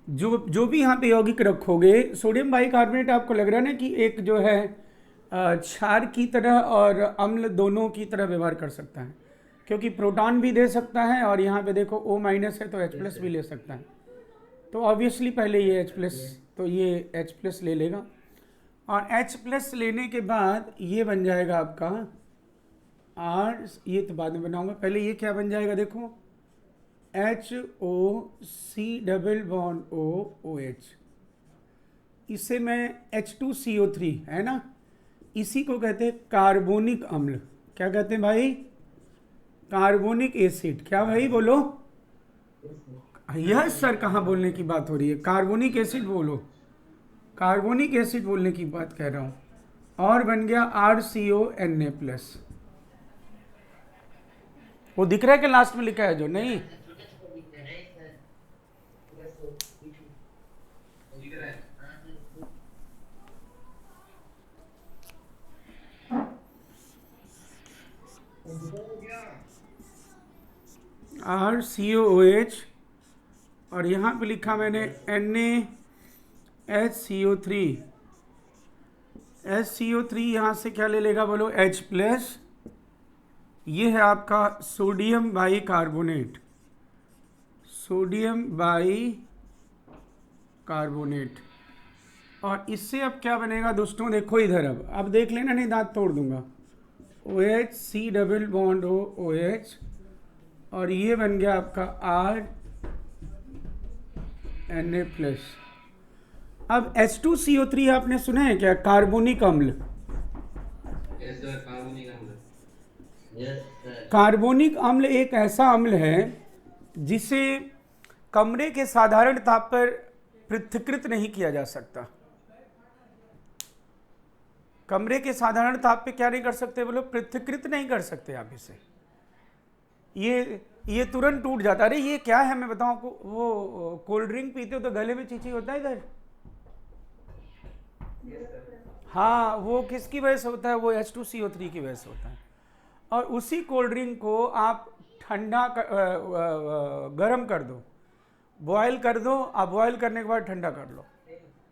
जो भी यहाँ पे यौगिक रखोगे, सोडियम बाइकार्बोनेट आपको लग रहा है ना कि एक जो है क्षार की तरह और अम्ल दोनों की तरह व्यवहार कर सकता है, क्योंकि प्रोटॉन भी दे सकता है और यहाँ पे देखो O- है तो H+ भी ले सकता है। तो ऑब्वियसली पहले ये H+, तो ये H+ ले लेगा और H+ लेने के बाद ये बन जाएगा आपका R, ये तो बाद में बनाऊंगा, पहले ये क्या बन जाएगा देखो, HOC⋯OH। इसे मैं H2CO3 है ना, इसी को कहते हैं कार्बोनिक अम्ल। क्या कहते हैं भाई? Carbonic acid. क्या भाई बोलो? यस सर, कहाँ बोलने की बात हो रही है? कार्बोनिक एसिड बोलो, कार्बोनिक एसिड बोलने की बात कह रहा हूँ। और बन गया RCONA+। वो दिख रहा है कि लास्ट में लिखा है जो? नहीं, RCOOH और यहाँ पे लिखा मैंने NaHCO3। HCO3 यहाँ से क्या ले लेगा बोलो? H+। ये है आपका सोडियम बाइकार्बोनेट, सोडियम बाइकार्बोनेट। और इससे अब क्या बनेगा दोस्तों? देखो इधर, अब देख लेना, नहीं दांत तोड़ दूंगा। OH C⋯OH और ये बन गया आपका RNA+। अब H2CO3 आपने सुना है क्या? कार्बोनिक अम्ल। Yes, sir. कार्बोनिक अम्ल एक ऐसा अम्ल है जिसे कमरे के साधारण ताप पर पृथक्कृत नहीं किया जा सकता। कमरे के साधारण ताप पे क्या नहीं कर सकते बोलो, पृथक्कृत नहीं कर सकते आप इसे। ये तुरंत टूट जाता है। अरे ये क्या है मैं बताऊं आपको, वो कोल्ड ड्रिंक पीते हो तो गले में चींची होता है इधर। हाँ, वो किसकी वजह से होता है, वो H2CO3 की वजह से होता है। और उसी कोल्ड ड्रिंक को आप ठंडा गर्म कर दो, बॉयल कर दो, आप बॉयल करने के बाद ठंडा कर लो,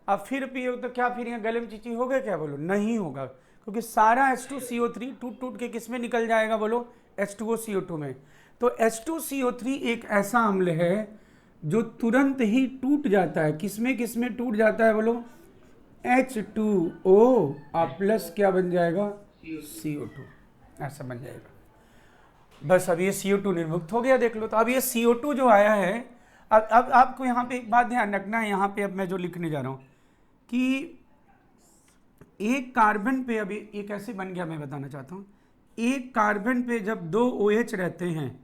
अब फिर पियो तो क्या फिर यहाँ गले में चींची होगा क्या बोलो, नहीं होगा, क्योंकि सारा H2CO3 टूट टूट के किस में निकल जाएगा बोलो, H2CO2 में। तो H2CO3 एक ऐसा अम्ल है जो तुरंत ही टूट जाता है। किस में टूट जाता है बोलो, H2O और प्लस क्या बन जाएगा, CO2, ऐसा बन जाएगा। बस अब ये CO2 निर्मुक्त हो गया, देख लो। तो अब ये CO2 जो आया है, अब आपको यहाँ पे एक बात ध्यान रखना है, यहाँ पे अब मैं जो लिखने जा रहा हूँ कि एक कार्बन पे, अभी ये कैसे बन गया मैं बताना चाहता हूँ। एक कार्बन पे जब 2 OH रहते हैं,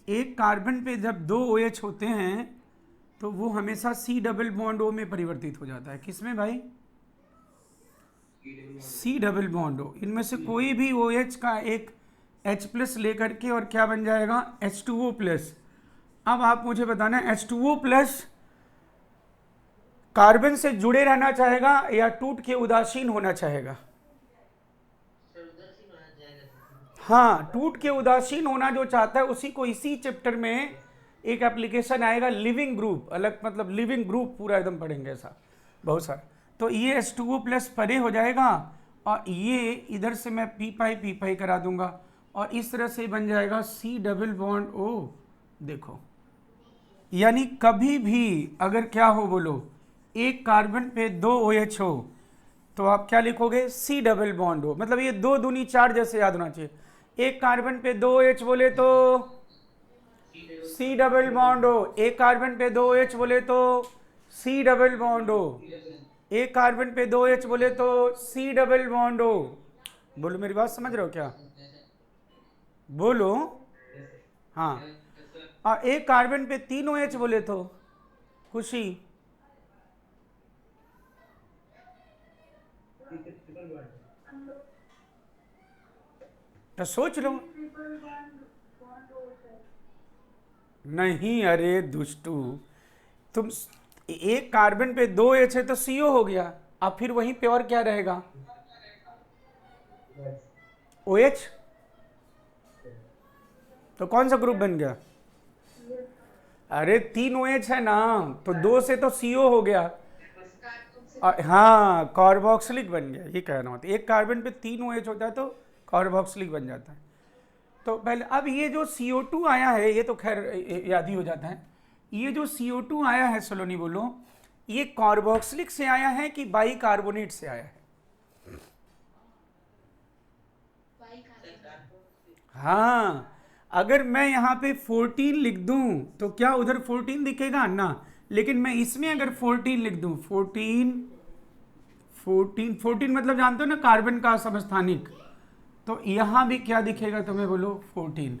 एक कार्बन पे जब 2 OH होते हैं तो वो हमेशा C डबल बॉन्ड O में परिवर्तित हो जाता है। किसमें भाई, C डबल बॉन्ड O। इनमें से कोई भी OH का एक H प्लस लेकर के और क्या बन जाएगा, H2O प्लस। अब आप मुझे बताना H2O प्लस कार्बन से जुड़े रहना चाहेगा या टूट के उदासीन होना चाहेगा। सर उदासीन होना चाहेगा। हाँ, टूट के उदासीन होना जो चाहता है उसी को इसी चैप्टर में एक एप्लीकेशन आएगा, लिविंग ग्रुप, अलग मतलब लिविंग ग्रुप पूरा एकदम पढ़ेंगे ऐसा बहुत सारा। तो ये H2O प्लस परे हो जाएगा और ये इधर से मैं पी पाई करा दूंगा और इस तरह से बन जाएगा C डबल बॉन्ड O। देखो, यानी कभी भी अगर क्या हो बोलो, एक कार्बन पे 2 OH हो तो आप क्या लिखोगे, C डबल बॉन्ड O। मतलब ये 2 दूनी 4 जैसे याद होना चाहिए। एक कार्बन पे 2 OH बोले तो C डबल बॉन्ड O, एक कार्बन पे 2 OH बोले तो C डबल बॉन्ड O, एक कार्बन पे 2 OH बोले तो C डबल बॉन्ड O। बोलो, मेरी बात समझ रहे हो क्या, बोलो। हाँ, और एक कार्बन पे 3 OH बोले तो खुशी, तो सोच लो। नहीं, अरे दुष्टू, तुम एक कार्बन पे 2 OH है तो CO हो गया, अब फिर वहीं पे और क्या रहेगा, OH। तो कौन सा ग्रुप बन गया, अरे 3 OH है ना, तो 2 से तो CO हो गया। हाँ, कार्बोक्सिलिक बन गया, ये कहना होता है। एक कार्बन पे 3 OH होता है तो कार्बोक्सिलिक बन जाता है। तो पहले, अब ये जो CO2 आया है, ये तो खैर याद ही हो जाता है। ये जो CO2 आया है सलोनी बोलो, ये कार्बोक्सिलिक से आया है कि बाई कार्बोनेट से आया है, हाँ। अगर मैं यहाँ पे 14 लिख दूं तो क्या उधर 14 दिखेगा ना, लेकिन मैं इसमें अगर 14 लिख दूं, 14 मतलब जानते हो ना कार्बन का समस्थानिक, तो यहां भी क्या दिखेगा तुम्हें बोलो, 14।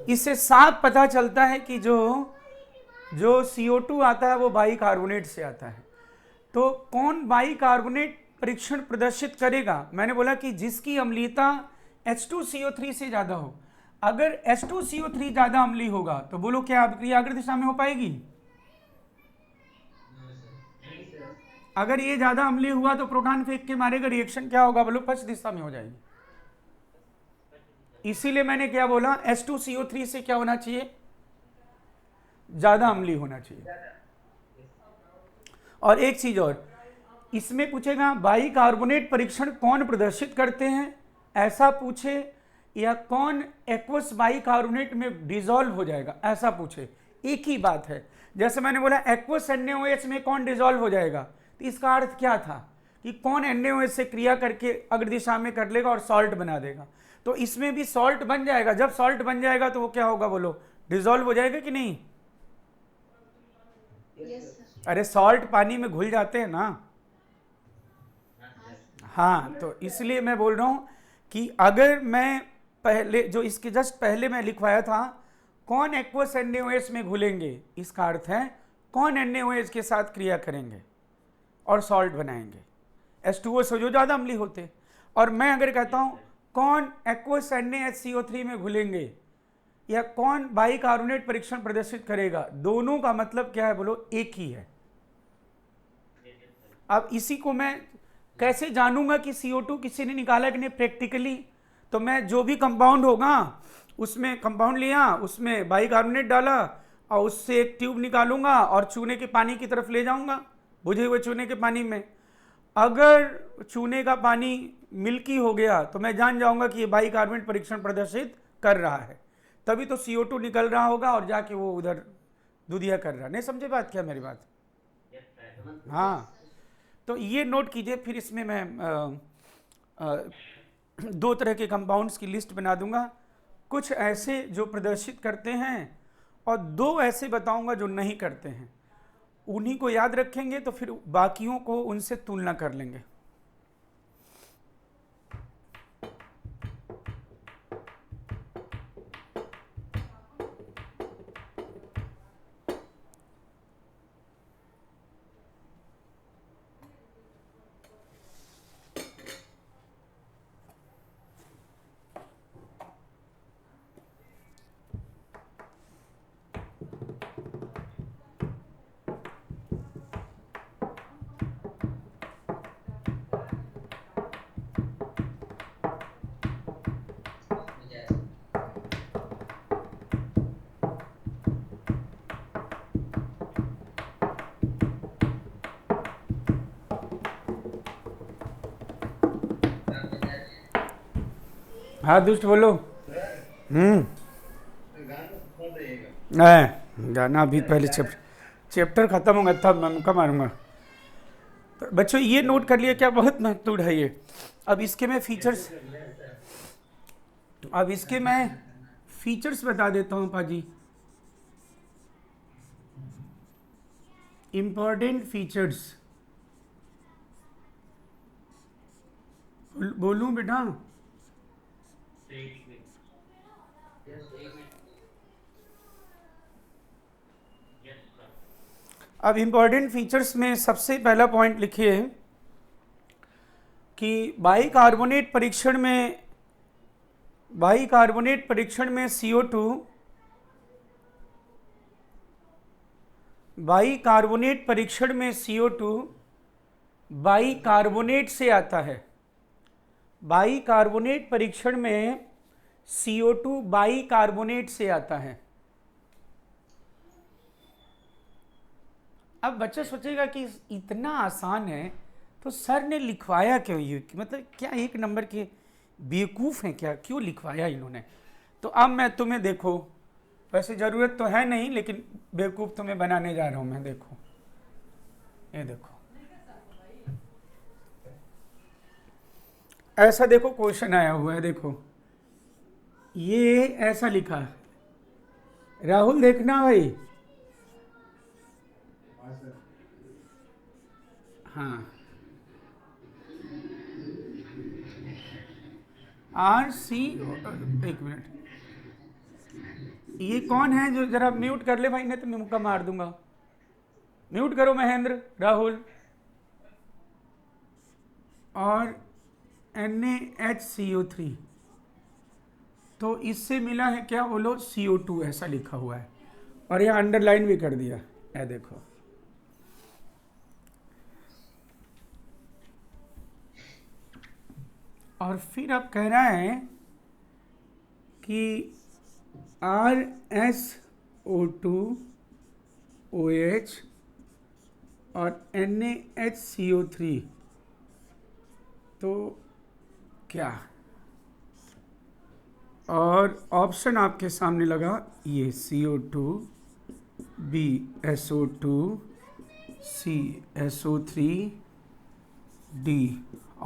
इससे साफ पता चलता है कि जो CO2 आता है वो बाई कार्बोनेट से आता है। तो कौन बाई कार्बोनेट परीक्षण प्रदर्शित करेगा, मैंने बोला कि जिसकी अम्लीयता H2CO3 से ज्यादा हो। अगर H2CO3 ज्यादा अम्लीय होगा तो बोलो क्या अभिक्रिया अग्र दिशा में हो पाएगी, अगर ये ज्यादा अम्लीय हुआ तो प्रोटॉन फेंक के मारेगा, रिएक्शन क्या होगा बोलो, पश्च दिशा में हो जाएगी। इसीलिए मैंने क्या बोला, H2CO3 से क्या होना चाहिए, ज्यादा अम्लीय होना चाहिए। और एक चीज और, इसमें पूछेगा बाई कार्बोनेट परीक्षण कौन प्रदर्शित करते हैं, ऐसा पूछे, या कौन एक्वस बाई कार्बोनेट में डिसॉल्व हो जाएगा, ऐसा पूछे, एक ही बात है। जैसे मैंने बोला एक्वस NaOH में कौन डिसॉल्व हो जाएगा, तो इसका अर्थ क्या था कि कौन NaOH से क्रिया करके अग्र दिशा में कर लेगा और सॉल्ट बना देगा। तो इसमें भी सॉल्ट बन जाएगा, जब सॉल्ट बन जाएगा तो वो क्या होगा बोलो, डिसॉल्व हो जाएगा कि नहीं। अरे सॉल्ट पानी में घुल जाते हैं ना, हाँ। तो इसलिए मैं बोल रहा हूं कि अगर मैं पहले जो इसके जस्ट पहले मैं लिखवाया था कौन एक्वस NaOH में घुलेंगे, इसका अर्थ है कौन NaOH के साथ क्रिया करेंगे और सॉल्ट बनाएंगे, H2O से जो ज़्यादा अम्लीय होते। और मैं अगर कहता हूँ कौन एक्वस NaHCO3 में घुलेंगे या कौन बाइकार्बोनेट परीक्षण प्रदर्शित करेगा, दोनों का मतलब क्या है बोलो, एक ही है। अब इसी को मैं कैसे जानूंगा कि CO2 किसी ने निकाला कि नहीं प्रैक्टिकली, तो मैं जो भी कंपाउंड होगा उसमें कंपाउंड लिया, उसमें बाइकार्बोनेट डाला और उससे एक ट्यूब निकालूंगा और चूने के पानी की तरफ ले जाऊंगा, बुझे हुए चूने के पानी में। अगर चूने का पानी मिल्की हो गया तो मैं जान जाऊंगा कि ये बाइकार्बोनेट परीक्षण प्रदर्शित कर रहा है, तभी तो CO2 निकल रहा होगा और जाके वो उधर दूधिया कर रहा। नहीं समझे बात क्या मेरी बात? हाँ, तो ये नोट कीजिए। फिर इसमें मैं 2 तरह के कंपाउंड्स की लिस्ट बना दूंगा, कुछ ऐसे जो प्रदर्शित करते हैं और 2 ऐसे बताऊंगा जो नहीं करते हैं। उन्हीं को याद रखेंगे तो फिर बाकियों को उनसे तुलना कर लेंगे। हाँ दुष्ट बोलो। गाना अभी पहले चैप्टर खत्म होगा तब मैं मुक्का मारूंगा। तो बच्चों ये नोट कर लिया क्या, बहुत महत्वपूर्ण है ये। अब इसके मैं फीचर्स बता देता हूँ पाजी। इंपॉर्टेंट फीचर्स बोलूं बेटा? अब इंपॉर्टेंट फीचर्स में सबसे पहला पॉइंट लिखिए कि बाइकार्बोनेट परीक्षण में CO2 बाइकार्बोनेट परीक्षण में CO2 बाइकार्बोनेट से आता है। बाइकार्बोनेट परीक्षण में CO2 बाइकार्बोनेट से आता है। अब बच्चा सोचेगा कि इतना आसान है तो सर ने लिखवाया क्यों ये, मतलब क्या 1 नंबर के बेवकूफ़ हैं क्या, क्यों लिखवाया इन्होंने? तो अब मैं तुम्हें देखो, वैसे ज़रूरत तो है नहीं लेकिन बेवकूफ़ तुम्हें बनाने जा रहा हूँ मैं। देखो ये देखो, ऐसा देखो क्वेश्चन आया हुआ है, देखो ये ऐसा लिखा है। राहुल देखना भाई, हाँ RC, एक मिनट, ये कौन है जो, जरा म्यूट कर ले भाई, नहीं तो मैं मुक्का मार दूंगा। म्यूट करो महेंद्र, राहुल। और NaHCO3, तो इससे मिला है क्या बोलो, CO2 ऐसा लिखा हुआ है और यह अंडरलाइन भी कर दिया है, देखो। और फिर अब कह रहा है कि RSO2OH और NaHCO3, तो क्या, और ऑप्शन आपके सामने लगा ये CO2 BSO2 CSO3 D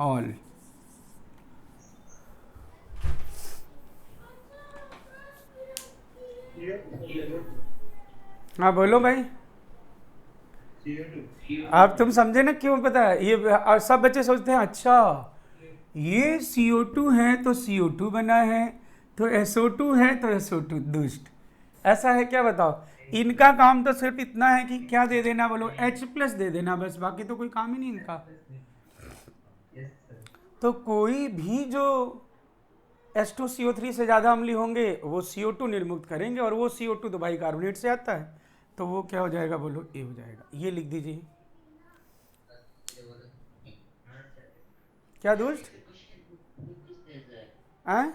all. हाँ बोलो भाई। आप तुम समझे ना क्यों, पता है ये, और सब बच्चे सोचते हैं अच्छा ये CO2 है तो CO2 बना है, तो SO2 है तो SO2 दुष्ट। ऐसा है क्या बताओ? इनका काम तो सिर्फ इतना है कि क्या दे देना, बोलो H+ दे देना, बस, बाकी तो कोई काम ही नहीं इनका। तो कोई भी जो H2CO3 से ज़्यादा अम्लीय होंगे वो CO2 निर्मुक्त करेंगे, और वो CO2 तो बाइकार्बोनेट से आता है, तो वो क्या हो जाएगा, बोलो ए हो जाएगा। ये लिख दीजिए। क्या दोस्त? हैं?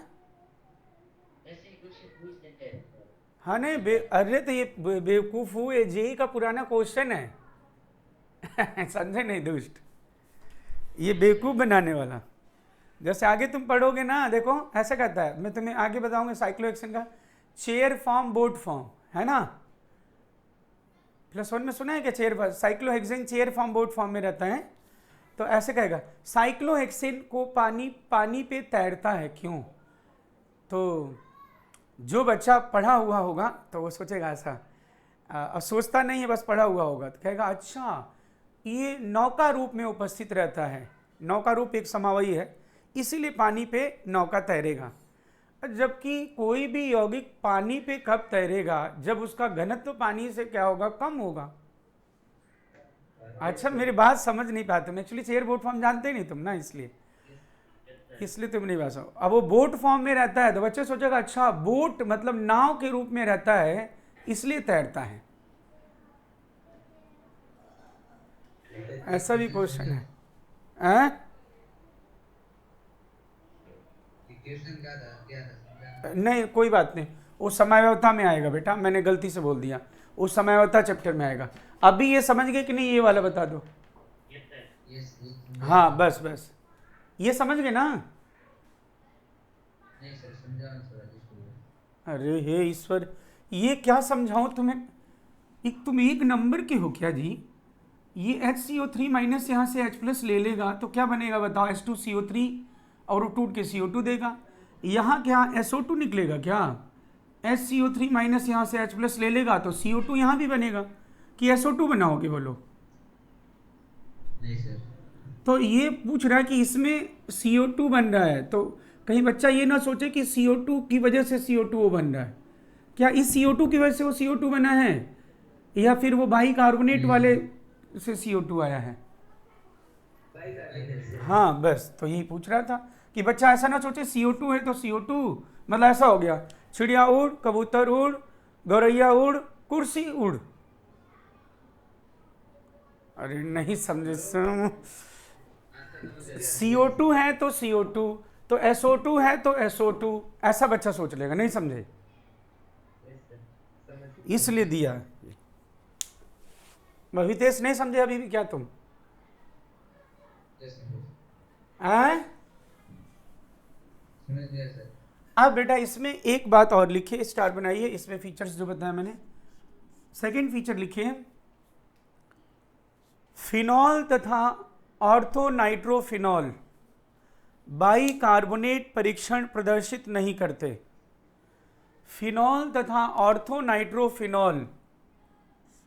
हाँ नहीं अरे तो ये बेवकूफ़ हुए, जेई का पुराना क्वेश्चन है समझे नहीं दोस्त, ये बेवकूफ़ बनाने वाला। जैसे आगे तुम पढ़ोगे ना, देखो ऐसा कहता है, मैं तुम्हें आगे बताऊंगा साइक्लोहेक्सेन का चेयर फॉर्म बोट फॉर्म, है ना? +1 में सुना है क्या? Chair cyclohexane chair form boat form में रहता है। तो ऐसे कहेगा साइक्लोहेक्सेन को पानी पे तैरता है, क्यों? तो जो बच्चा पढ़ा हुआ होगा तो वो सोचेगा ऐसा, और सोचता नहीं है, बस पढ़ा हुआ होगा तो कहेगा अच्छा ये नौका रूप में उपस्थित रहता है, नौका रूप एक समावयी है, इसीलिए पानी पे नौका तैरेगा। जबकि कोई भी यौगिक पानी पे कब तैरेगा? जब उसका घनत्व पानी से क्या होगा, कम होगा। अच्छा मेरी बात समझ नहीं पाते तुम, एक्चुअली चेयर बोट फॉर्म जानते नहीं तुम ना, इसलिए तुम नहीं बस। अब वो बोट फॉर्म में रहता है तो बच्चे सोचेगा अच्छा बोट मतलब नाव के रूप में रहता है, इसलिए तैरता है। ऐसा भी क्वेश्चन है। नहीं कोई बात नहीं, वो समयावता में आएगा बेटा, मैंने गलती से बोल दिया, वो समयावता चैप्टर में आएगा। अभी ये समझ गए कि नहीं, ये वाला बता दो। हाँ बस बस ये समझ गए ना? अरे हे ईश्वर, ये क्या समझाऊं तुम्हें, तुम एक नंबर के हो क्या जी? ये HCO3 माइनस यहाँ से H+ ले लेगा तो क्या बनेगा बताओ, H2CO3, और वो टूट के CO2 देगा। यहाँ क्या SO2 निकलेगा क्या? HCO3 माइनस यहाँ से H+ ले लेगा तो CO2 यहाँ भी बनेगा, कि SO2 बनाओगे बोलो? नहीं सर। तो ये पूछ रहा है कि इसमें CO2 बन रहा है, तो कहीं बच्चा ये ना सोचे कि CO2 की वजह से CO2 वो बन रहा है। क्या इस CO2 की वजह से वो CO2 बना है, या फिर वो बाइकार्बोनेट वाले से CO2 आया है? हाँ बस, तो यही पूछ रहा था कि बच्चा ऐसा ना सोचे CO2 है तो CO2 मतलब ऐसा हो गया, चिड़िया उड़, कबूतर उड़, गौरैया उड़, कुर्सी उड़। अरे नहीं समझे, CO2 है तो CO2, तो SO2 है तो SO2, ऐसा बच्चा सोच लेगा, नहीं समझे, इसलिए दिया। हितेश नहीं समझे अभी भी क्या तुम? अब बेटा इसमें एक बात और लिखिए, स्टार बनाइए, इसमें फीचर्स जो बताया मैंने। सेकंड फीचर लिखिए, फिनॉल तथा ऑर्थोनाइट्रोफिनॉल बाइकार्बोनेट परीक्षण प्रदर्शित नहीं करते। फिनॉल तथा ऑर्थोनाइट्रोफिनॉल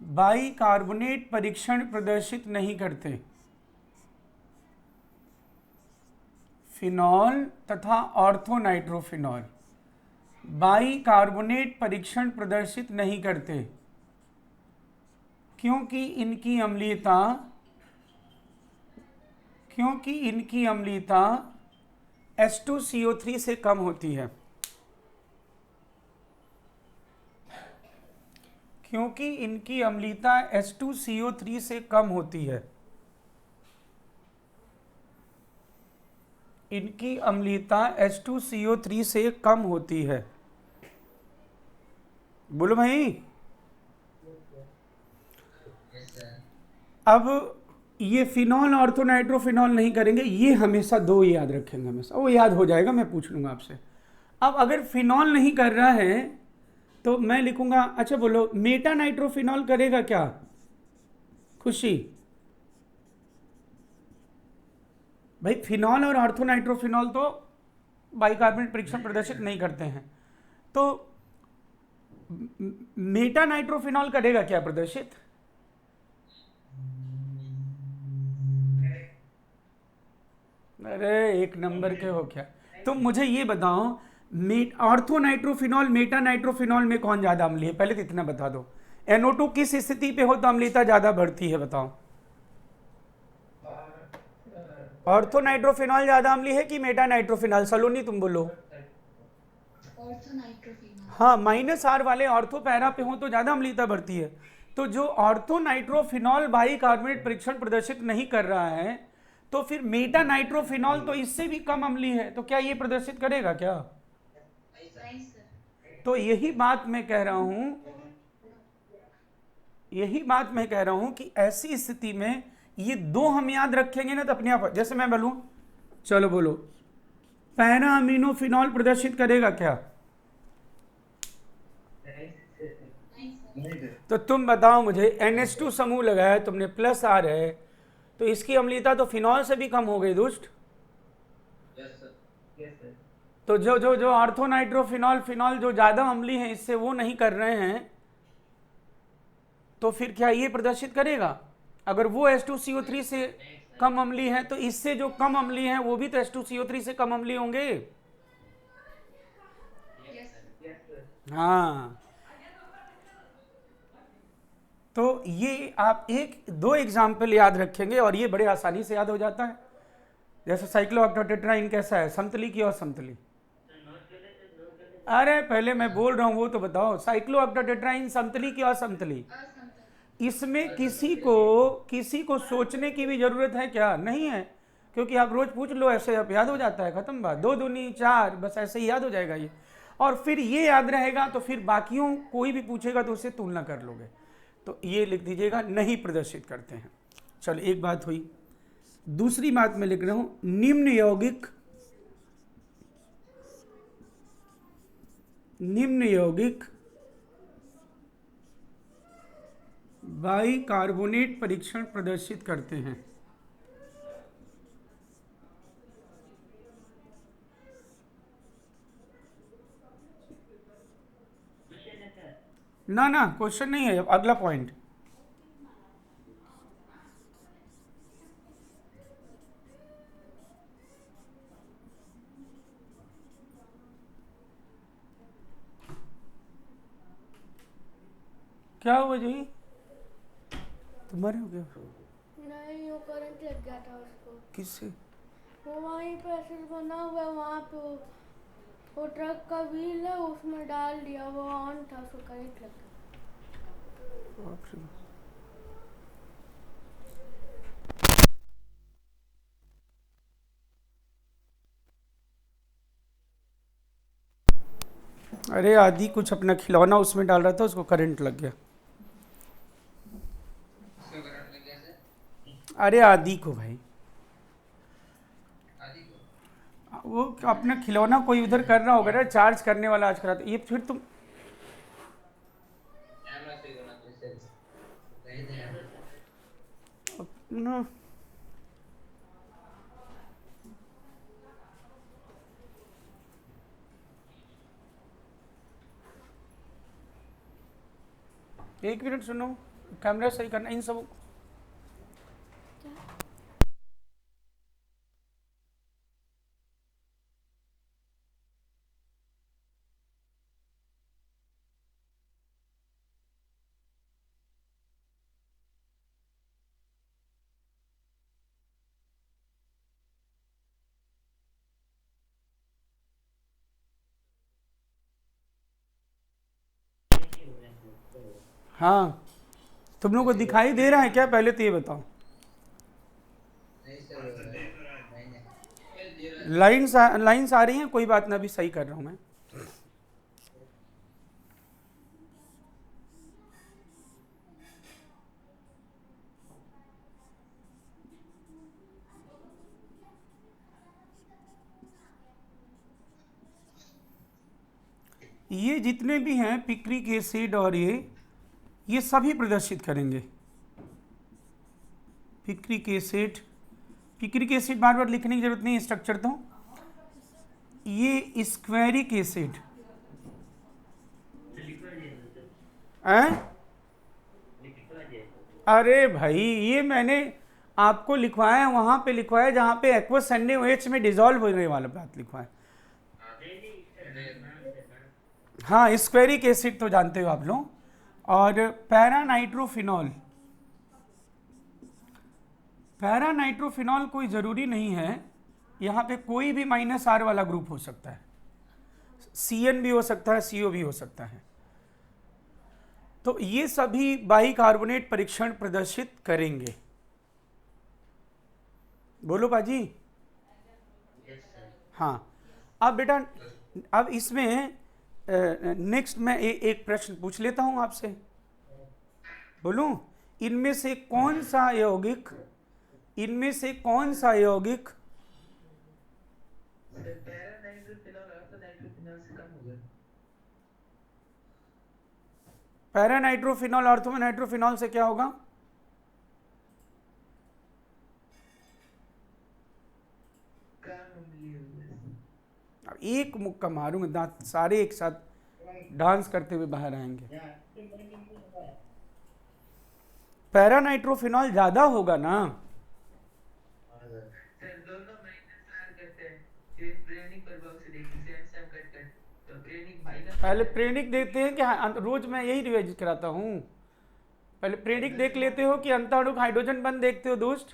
बाइकार्बोनेट परीक्षण प्रदर्शित नहीं करते। फिनॉल तथा ऑर्थोनाइट्रोफिनॉल बाइकार्बोनेट परीक्षण प्रदर्शित नहीं करते, क्योंकि इनकी अम्लीयता H2CO3 से कम होती है। क्योंकि इनकी अम्लीयता H2CO3 से कम होती है। इनकी अम्लीयता H2CO3 से कम होती है। बोलो भाई। अब ये फिनॉल ऑर्थोनाइट्रोफिनॉल नहीं करेंगे, ये हमेशा दो याद रखेंगे, हमेशा वो याद हो जाएगा, मैं पूछ लूंगा आपसे। अब अगर फिनॉल नहीं कर रहा है तो मैं लिखूंगा, अच्छा बोलो मेटा नाइट्रोफिनॉल करेगा क्या? खुशी भाई, फिनॉल और ऑर्थोनाइट्रोफिनॉल तो बाइकार्बोनेट परीक्षण प्रदर्शित नहीं करते हैं, तो मेटा नाइट्रोफिनॉल करेगा क्या प्रदर्शित? अरे एक नंबर के हो क्या। तुम मुझे ये बताओ, ऑर्थो नाइट्रोफिनॉल मेटा नाइट्रोफिनॉल में कौन ज्यादा अम्लीय है, पहले तो इतना बता दो। NO2 किस स्थिति पे हो तो अम्लीयता ज्यादा बढ़ती है, बताओ। ऑर्थो नाइट्रोफिनॉल ज्यादा अम्लीय है कि मेटा नाइट्रोफिनॉल? सलोनी तुम बोलो। ऑर्थोनाइट्रोफिनॉल। हाँ, -R वाले ऑर्थो पैरा पे हो तो ज्यादा अम्लीयता बढ़ती है। तो जो ऑर्थो नाइट्रोफिनॉल बाइकार्बोनेट परीक्षण प्रदर्शित नहीं कर रहा है, तो फिर मेटा नाइट्रोफिनॉल तो इससे भी कम अम्लीय है, तो क्या ये प्रदर्शित करेगा क्या? नहीं सर। तो यही बात मैं कह रहा हूं कि ऐसी स्थिति में ये दो हम याद रखेंगे ना तो अपने आप, जैसे मैं बोलूं, चलो बोलो, पैरा अमीनोफिनॉल प्रदर्शित करेगा क्या? तो तुम बताओ मुझे, NH2 समूह लगाया तुमने, +R है, तो इसकी अम्लीयता तो फिनॉल से भी कम हो गई दुष्ट। तो जो ऑर्थो नाइट्रोफिनॉल फिनॉल जो ज्यादा अम्लीय है इससे वो नहीं कर रहे हैं, तो फिर क्या ये प्रदर्शित करेगा? अगर वो H2CO3 से कम अम्लीय है तो इससे जो कम अम्लीय है वो भी तो H2CO3 से कम अम्लीय होंगे। हाँ, तो ये आप एक दो एग्जाम्पल याद रखेंगे और ये बड़े आसानी से याद हो जाता है। जैसे साइक्लोऑक्टाटेट्राइन कैसा है, समतली की असमतली? अरे पहले मैं बोल रहा हूं वो तो बताओ, साइक्लोऑक्टाटेट्राइन समतली की असमतली? इसमें किसी को सोचने की भी जरूरत है क्या? नहीं है, क्योंकि आप रोज पूछ लो ऐसे आप याद हो जाता है, खत्म बात, 2 दूनी 4, बस ऐसे ही याद हो जाएगा ये। और फिर ये याद रहेगा तो फिर बाकियों कोई भी पूछेगा तो उससे तुलना कर लोगे। तो ये लिख दीजिएगा, नहीं प्रदर्शित करते हैं। चलो एक बात हुई। दूसरी बात मैं लिख रहा हूं, निम्न यौगिक बाइकार्बोनेट परीक्षण प्रदर्शित करते हैं। ना क्वेश्चन नहीं है, अगला पॉइंट। क्या हुआ जी, तुम्हारे हो गया? नहीं, वो करंट लग गया था उसको। किससे? वो वहीं पे ऐसे बना हुआ है, वहाँ पे वो ट्रक का व्हील है, उसमें डाल दिया, वो ऑन था, उसको करंट लग गया। बाप रे। अरे आदि कुछ अपना खिलौना उसमें डाल रहा था, उसको करंट लग गया। अरे आदि को भाई, वो अपना खिलौना कोई उधर कर रहा होगा ना, चार्ज करने वाला आज करा था ये, फिर तुम अपना एक मिनट सुनो, कैमरा सही करना इन सब। हाँ, तुम लोगों को दिखाई दे रहा है क्या, पहले तो ये बताओ। लाइन्स आ रही हैं, कोई बात ना, अभी सही कर रहा हूं मैं। ये जितने भी हैं पिक्रिक एसिड और ये सभी प्रदर्शित करेंगे। पिक्रिक एसिड बार बार लिखने की जरूरत नहीं, स्ट्रक्चर तो ये स्क्वेरिक एसिड है। अरे भाई ये मैंने आपको लिखवाया है वहां पे लिखवाया जहां पे एक्वस NaOH में डिजोल्व होने वाला बात लिखवाया। हाँ, स्क्वेरिक एसिड तो जानते हो आप लोग। और पैरानाइट्रोफिनॉल, पैरानाइट्रोफिनॉल कोई ज़रूरी नहीं है, यहाँ पे कोई भी -R वाला ग्रुप हो सकता है, CN भी हो सकता है, CO भी हो सकता है। तो ये सभी बाइकार्बोनेट परीक्षण प्रदर्शित करेंगे। बोलो बाजी। Yes sir. हाँ, अब बेटा अब इसमें नेक्स्ट मैं एक प्रश्न पूछ लेता हूं आपसे। बोलूं, इनमें से कौन सा यौगिक सर पैरानाइट्रोफिनॉल ऑर्थोनाइट्रोफिनॉल से कम होगा। पैरानाइट्रोफिनॉल ऑर्थोनाइट्रोफिनॉल से क्या होगा? कम अम्लीय होगा। अब एक मुक्का मारूंगा, दांत सारे एक साथ डांस करते हुए बाहर आएंगे। पैरानाइट्रोफिनॉल ज्यादा होगा ना? सर दोनों -R करते हैं, फिर प्रेरणिक प्रभाव से देखते हैं, सेम कट तो प्रेरणिक माइनस। पहले प्रेरणिक देखते हैं कि रोज मैं यही रिवाइज कराता हूँ। पहले प्रेरणिक देख लेते हो कि अंतःणुक हाइड्रोजन बंद देखते हो दोस्त?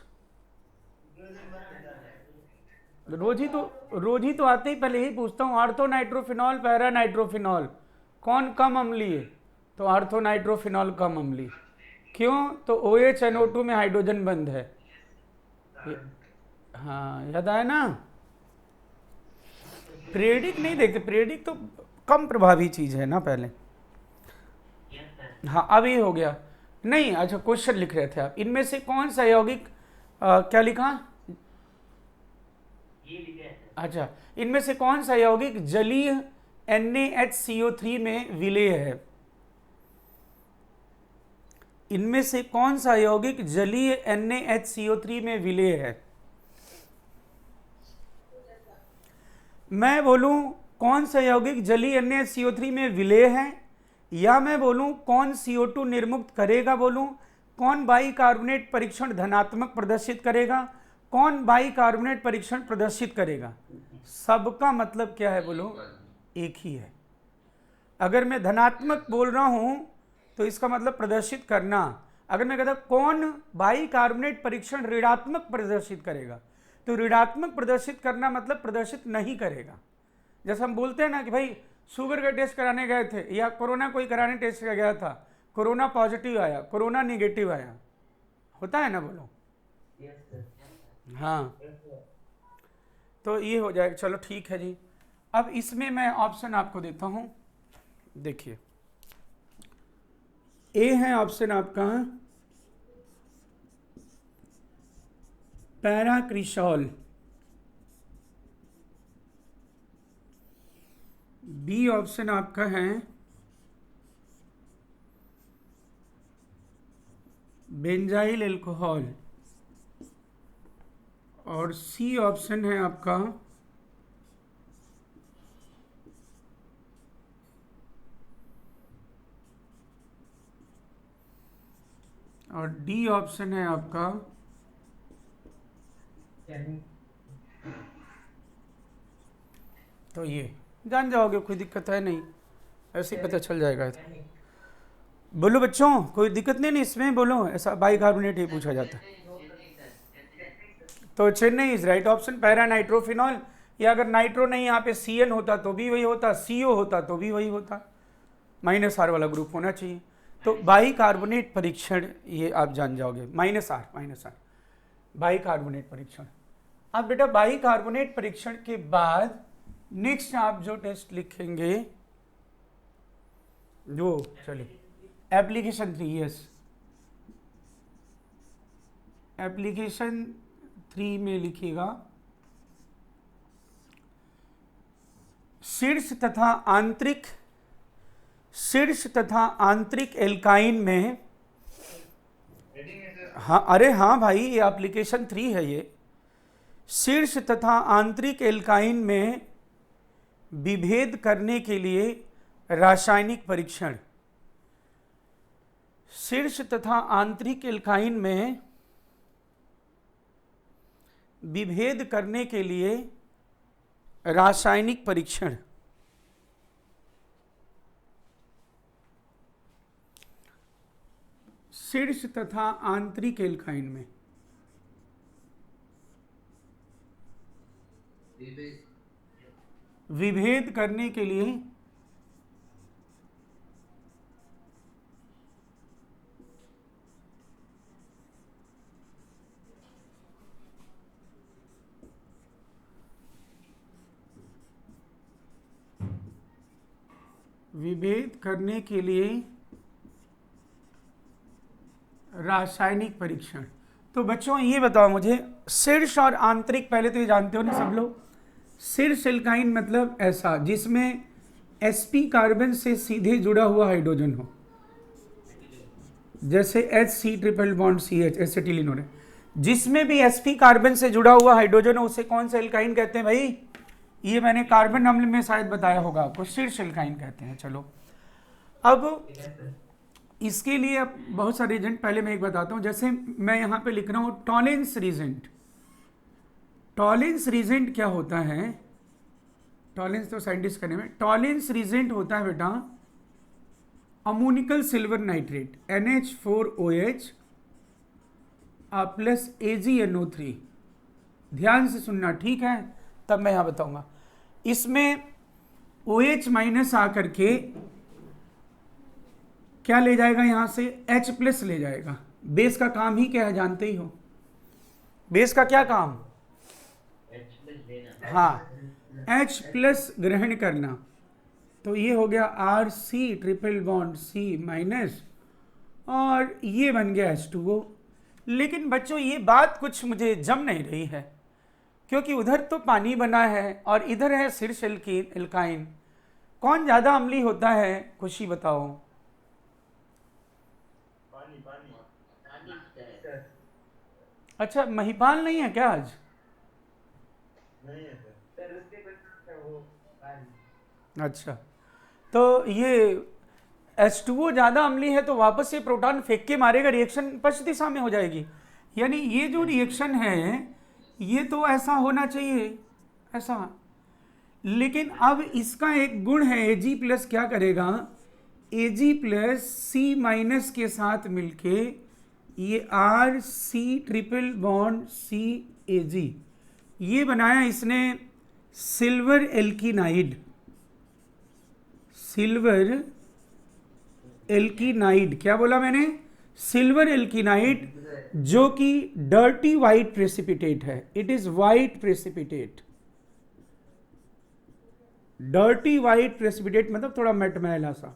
रोज ही तो आते ही पहले यही पूछता हूँ, ऑर्थोनाइट्रोफिनॉल पैरानाइट्रोफिनॉल कौन कम अम्लीय? तो ऑर्थोनाइट्रोफिनॉल कम अम्लीय। क्यों? तो OHNO2 में हाइड्रोजन बंद है। हाँ, याद आया ना? प्रेरणिक नहीं देखते, प्रेरणिक तो कम प्रभावी चीज है ना पहले। Yes sir. हाँ, अब ये हो गया। नहीं, अच्छा क्वेश्चन लिख रहे थे आप, इनमें से कौन सा यौगिक क्या लिखा? ये लिखे हैं सर। अच्छा, इनमें से कौन सा यौगिक जलीय NaHCO3 में विलेय है? इनमें से कौन सा यौगिक जलीय NaHCO3 में विलेय है? मैं बोलूं कौन सा यौगिक जलीय NaHCO3 में विलेय है, या मैं बोलूं कौन CO2 निर्मुक्त करेगा? बोलूं कौन बाइकार्बोनेट परीक्षण धनात्मक प्रदर्शित करेगा, कौन बाइकार्बोनेट परीक्षण प्रदर्शित करेगा? सबका मतलब क्या है? बोलो, एक ही है। अगर मैं धनात्मक बोल रहा हूं तो इसका मतलब प्रदर्शित करना। अगर मैं कहता कौन बाइकार्बोनेट परीक्षण ऋणात्मक प्रदर्शित करेगा, तो ऋणात्मक प्रदर्शित करना मतलब प्रदर्शित नहीं करेगा। जैसे हम बोलते हैं ना कि भाई शुगर का टेस्ट कराने गए थे या कोरोना कोई कराने टेस्ट गया था, कोरोना पॉजिटिव आया, कोरोना निगेटिव आया, होता है ना? बोलो। Yes sir. हाँ, तो ये हो जाएगा। चलो ठीक है जी। अब इसमें मैं ऑप्शन आपको देता हूं, देखिए ए है ऑप्शन आपका पैराक्रिसॉल, बी ऑप्शन आपका है बेंजाइल अल्कोहल, और सी ऑप्शन है आपका और डी ऑप्शन है आपका तो ये जान जाओगे, कोई दिक्कत है नहीं, ऐसे ही पता चल जाएगा। बोलो बच्चों, कोई दिक्कत नहीं इसमें? बोलो, ऐसा बाइकार्बोनेट ही पूछा जाता है। तो Chennai is right option. Paranitrophenol, या अगर नाइट्रो नहीं यहाँ पे CN होता तो भी वही होता, CO होता तो भी वही होता, -R वाला ग्रुप होना चाहिए। तो बाइकार्बोनेट परीक्षण ये आप जान जाओगे, -R बाइकार्बोनेट परीक्षण। अब बेटा बाइकार्बोनेट परीक्षण के बाद नेक्स्ट आप जो टेस्ट लिखेंगे, जो चलिए एप्लीकेशन 3, यस एप्लीकेशन 3 में लिखिएगा शीर्ष तथा आंतरिक एल्काइन में। हाँ, अरे हाँ भाई, ये एप्लीकेशन 3 है। ये शीर्ष तथा आंतरिक एल्काइन में विभेद करने के लिए रासायनिक परीक्षण। शीर्ष तथा आंतरिक एल्काइन में विभेद करने के लिए रासायनिक परीक्षण। शीर्ष तथा आंतरिक एल्काइन में विभेद करने के लिए रासायनिक परीक्षण। तो बच्चों ये बताओ मुझे, शीर्ष और आंतरिक पहले तो ये जानते हो ना सब लोग। शीर्ष एल्काइन मतलब ऐसा जिसमें sp कार्बन से सीधे जुड़ा हुआ हाइड्रोजन हो, जैसे HC triple bond CH acetylene है। जिसमें भी sp कार्बन से जुड़ा हुआ हाइड्रोजन हो उसे कौन सा एल्काइन कहते हैं भाई? ये मैंने कार्बन अम्ल में शायद बताया होगा आपको, शीर्ष एल्काइन कहते हैं। चलो अब इसके लिए अब बहुत सारे एजेंट, पहले मैं एक बताता हूँ। जैसे मैं यहाँ पे लिख रहा हूँ टॉलेंस रीजेंट। टॉलेंस रीजेंट क्या होता है? टॉलेंस तो साइंटिस्ट करने में, टॉलेंस रीजेंट होता है बेटा ammoniacal silver nitrate NH4OH plus AgNO3। ध्यान से सुनना, ठीक है? तब मैं यहाँ बताऊंगा। इसमें OH माइनस आकर के क्या ले जाएगा? यहाँ से H प्लस ले जाएगा। बेस का काम ही क्या है जानते ही हो? बेस का क्या काम? हाँ, H प्लस ग्रहण करना। तो ये हो गया RC triple bond C minus, और ये बन गया H2O। लेकिन बच्चों ये बात कुछ मुझे जम नहीं रही है, क्योंकि उधर तो पानी बना है और इधर है शीर्ष एल्काइन। कौन ज्यादा अम्लीय होता है? खुशी बताओ। अच्छा, महिपाल नहीं है क्या आज? नहीं है सर। अच्छा, तो ये H2O ज़्यादा अम्लीय है तो वापस ये प्रोटॉन फेंक के मारेगा, रिएक्शन पश्चिम दिशा में हो जाएगी। यानी ये जो रिएक्शन है ये तो ऐसा होना चाहिए, ऐसा। लेकिन अब इसका एक गुण है, Ag प्लस क्या करेगा? Ag प्लस C माइनस के साथ मिलके ये RC ट्रिपल बॉन्ड CAg ये बनाया इसने सिल्वर एल्कीनाइड। सिल्वर एल्कीनाइड, क्या बोला मैंने? सिल्वर एल्कीनाइड, जो कि डर्टी वाइट प्रेसिपिटेट है। It is white precipitate. Dirty white precipitate मतलब थोड़ा मटमैला सा,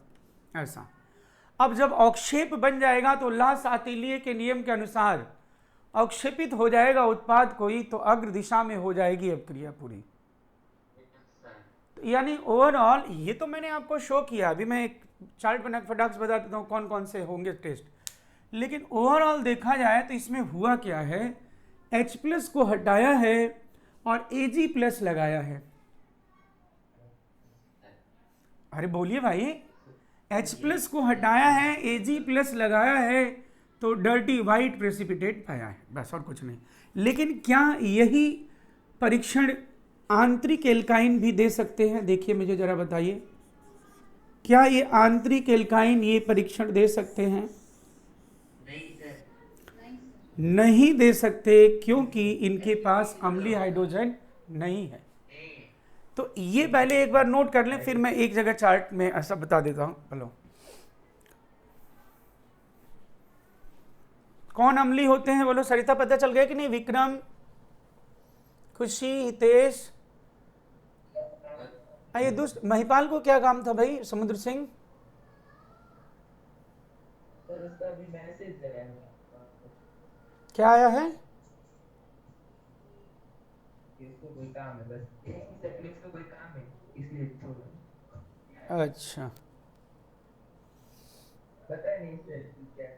ऐसा। अब जब अवक्षेप बन जाएगा तो लास आतिलीय के नियम के अनुसार अवक्षेपित हो जाएगा उत्पाद कोई, तो अग्र दिशा में हो जाएगी अब क्रिया पूरी। यानी ओवरऑल ये तो मैंने आपको शो किया, अभी मैं एक चार्ट बना फटाक से बता देता हूँ कौन कौन से होंगे टेस्ट। लेकिन ओवरऑल देखा जाए तो इसमें हुआ क्या है? H प्लस को हटाया है और Ag प्लस लगाया है। अरे बोलिए भाई, H प्लस को हटाया है, Ag प्लस लगाया है, तो डर्टी वाइट प्रेसिपिटेट पाया है, बस और कुछ नहीं। लेकिन क्या यही परीक्षण आंतरिक एल्काइन भी दे सकते हैं? देखिए मुझे जरा बताइए, क्या ये आंतरिक एल्काइन ये परीक्षण दे सकते हैं? नहीं सर। नहीं दे सकते, क्योंकि इनके पास अम्लीय हाइड्रोजन नहीं है। तो ये पहले एक बार नोट कर लें, फिर मैं एक जगह चार्ट में ऐसा बता देता हूं। हेलो, कौन अम्लीय होते हैं बोलो? सरिता पता चल गया कि नहीं? विक्रम, खुशी, हितेश, ये दुष्ट महिपाल को क्या काम था भाई? समुद्र सिंह, सर उसका भी मैसेज है, क्या आया है? इसको कोई काम है, बस इसको कोई काम है इसलिए छोड़। अच्छा, पता नहीं सर क्या।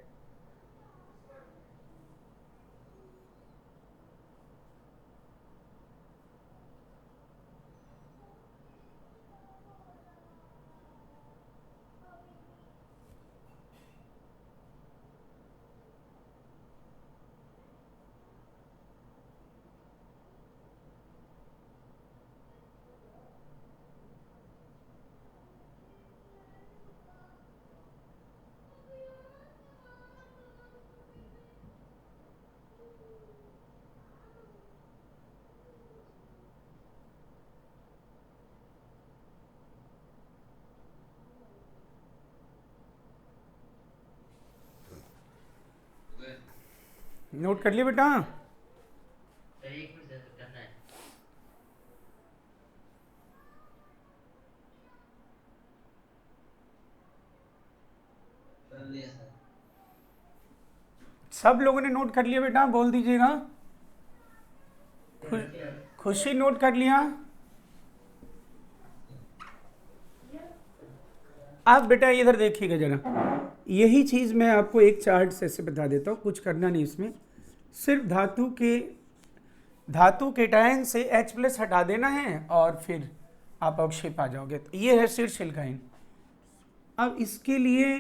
नोट कर लिए बेटा? सर एक मिनट सर करना है। कर लिया सर। सब लोगों ने नोट कर लिया बेटा? बोल दीजिएगा। खुशी नोट कर लिया? आप बेटा इधर देखिएगा जरा, यही चीज़ मैं आपको एक चार्ट से ऐसे बता देता हूँ, कुछ करना नहीं इसमें, सिर्फ धातु के टायन से H+ हटा देना है और फिर आप अवक्षेप आ जाओगे। तो ये है शीर्ष एल्काइन। अब इसके लिए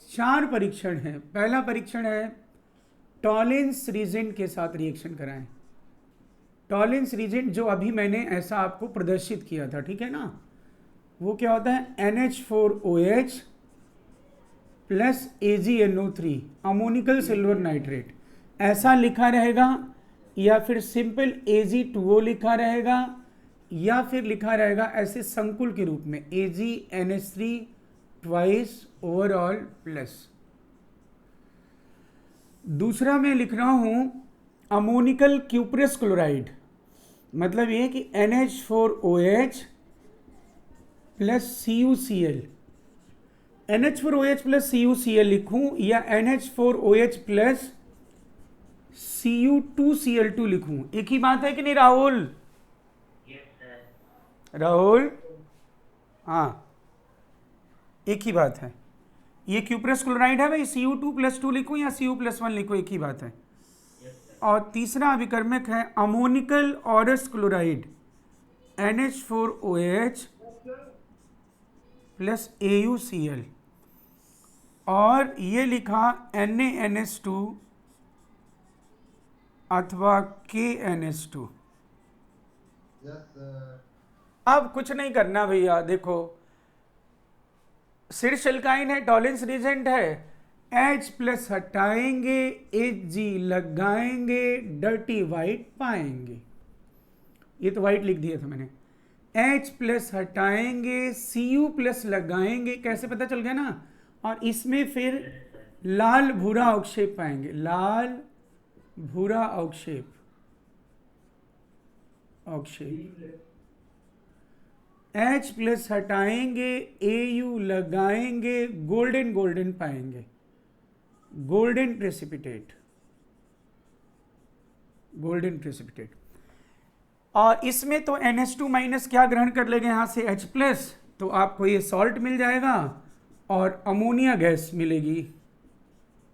4 परीक्षण हैं। पहला परीक्षण है टॉलेंस रीजेंट के साथ रिएक्शन कराएं। टॉलेंस रीजेंट जो अभी मैंने ऐसा आपको प्रदर्शित किया था, ठीक है ना, वो क्या होता है NH4OH plus AgNO3 ammoniacal silver nitrate, ऐसा लिखा रहेगा, या फिर सिंपल Ag2O लिखा रहेगा, या फिर लिखा रहेगा ऐसे संकुल के रूप में AgNH3 ट्वाइस ओवरऑल प्लस। दूसरा मैं लिख रहा हूं अमोनिकल क्यूप्रस क्लोराइड, मतलब ये कि NH4OH plus CuCl, NH4OH plus CuCl लिखूं या NH4OH प्लस Cu2Cl2 लिखूं, एक ही बात है कि नहीं राहुल? राहुल हाँ, एक ही बात है। ये क्यूप्रस क्लोराइड है भाई, Cu2 प्लस 2 लिखूं या Cu प्लस 1 लिखूं, एक ही बात है। और तीसरा अभिकर्मक है ammoniacal Aurus chloride NH4OH plus AuCl, और ये लिखा NaNH2 अथवा KNH2। अब कुछ नहीं करना भैया, देखो शीर्ष एल्काइन है, टॉलेंस रीजेंट है, H+ हटाएंगे, Hg लगाएंगे, डर्टी वाइट पाएंगे। ये तो वाइट लिख दिया था मैंने। H+ हटाएंगे, Cu+ लगाएंगे, कैसे पता चल गया ना, और इसमें फिर लाल भूरा अवक्षेप पाएंगे, लाल भूरा अवक्षेप H+ हटाएंगे, Au लगाएंगे, गोल्डन पाएंगे, गोल्डन प्रेसिपिटेट। और इसमें तो NH2- क्या ग्रहण कर लेंगे यहाँ से H+, तो आपको ये सॉल्ट मिल जाएगा और अमोनिया गैस मिलेगी।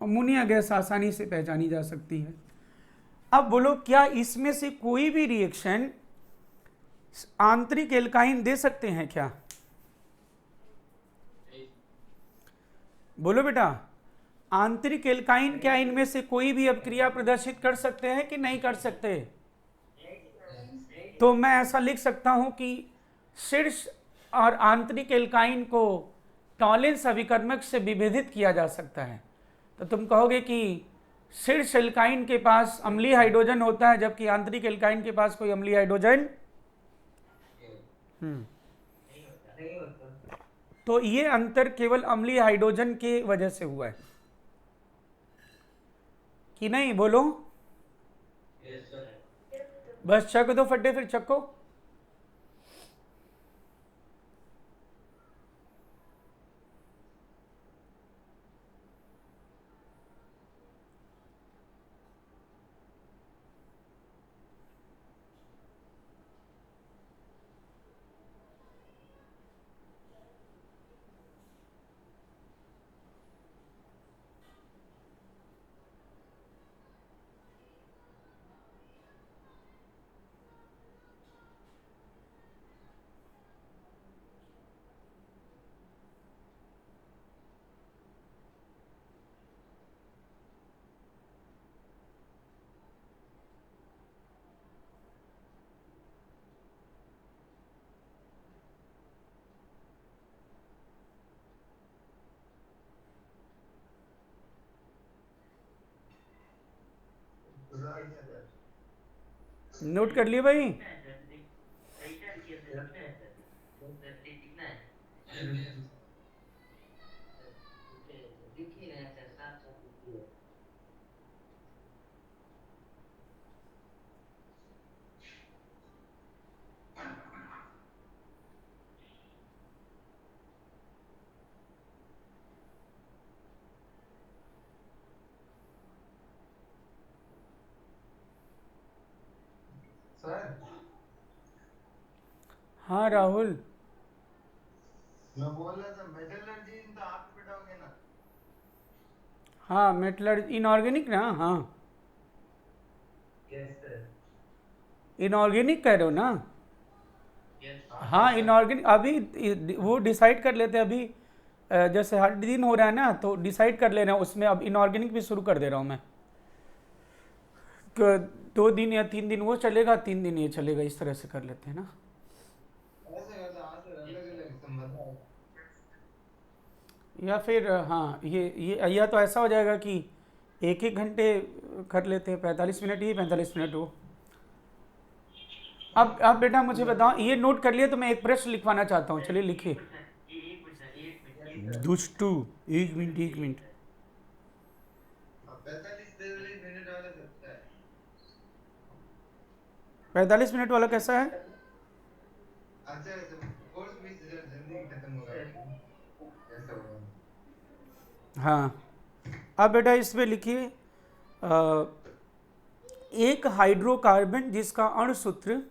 अमोनिया गैस आसानी से पहचानी जा सकती है। अब बोलो क्या इसमें से कोई भी रिएक्शन आंतरिक एल्काइन दे सकते हैं क्या? बोलो बेटा, आंतरिक एल्काइन क्या इनमें से कोई भी अभिक्रिया प्रदर्शित कर सकते हैं कि नहीं कर सकते? तो मैं ऐसा लिख सकता हूं कि शीर्ष और आंतरिक एल्काइन को टॉलेंस अभिकर्मक से विभेदित किया जा सकता है। तो तुम कहोगे कि शीर्ष एल्काइन के पास अम्लीय हाइड्रोजन होता है जबकि आंतरिक एल्काइन के पास कोई अम्लीय हाइड्रोजन तो ये अंतर केवल अम्लीय हाइड्रोजन के वजह से हुआ है कि नहीं? बोलो बस चक दो फटे, फिर चक्को। नोट कर लिए भाई? हाँ राहुल, मैं बोल रहा था मेटलर्जी तो आप बिठाओगे ना? हाँ मेटलर्जी इनऑर्गेनिक ना, हाँ यस सर। इनऑर्गेनिक कह रहे हो ना? यस हाँ इनऑर्गेनिक, अभी वो डिसाइड कर लेते हैं अभी। जैसे हर दिन हो रहा है ना, तो डिसाइड कर ले रहे हैं उसमें। अब इनऑर्गेनिक भी शुरू कर दे रहा हूँ मैं। 2 दिन या 3 दिन वो चलेगा, 3 दिन ये चलेगा, इस तरह से कर लेते हैं ना। ऐसे करते आज अलग अलग संबंध। या फिर हाँ, ये या तो ऐसा हो जाएगा कि 1-1 घंटे कर लेते हैं, 45 मिनट ये 45 मिनट वो। अब बेटा मुझे बताओ, ये नोट कर लिया तो मैं एक प्रश्न लिखवाना चाहता हूँ, चलिए लिखिए। एक मिनट दुष्टू, 1 मिनट 1 मिनट। 45 मिनट वाला सकता है। 45 मिनट वाला कैसा है? अच्छा ऐसे कोर्स भी जल्दी खत्म होगा ऐसा होगा। हाँ, अब बेटा इसमें लिखिए एक हाइड्रोकार्बन जिसका अणुसूत्र,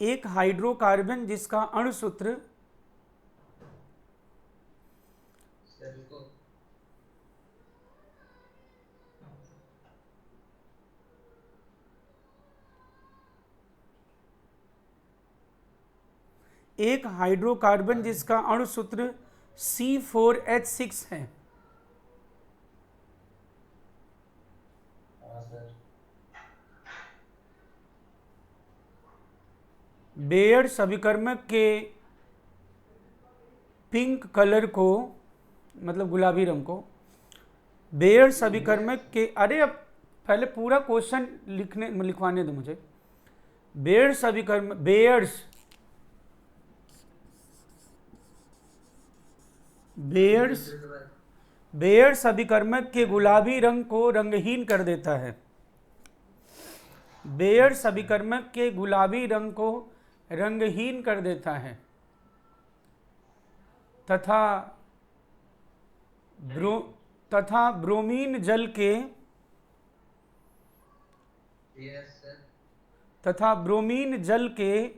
एक हाइड्रोकार्बन जिसका अणुसूत्र सर इसको एक हाइड्रोकार्बन जिसका अणुसूत्र C4H6 है। हाँ सर बेयर्स अभिकर्मक के पिंक कलर को, मतलब गुलाबी रंग को, बेयर्स अभिकर्मक के, अरे अब पहले पूरा क्वेश्चन लिखवाने दो मुझे। बेयर्स अभिकर्मक, बेयर्स अभिकर्मक के गुलाबी रंग को रंगहीन कर देता है। बेयर्स अभिकर्मक के गुलाबी रंग को रंगहीन कर देता है तथा ब्रोमीन जल के, यस सर तथा ब्रोमीन जल के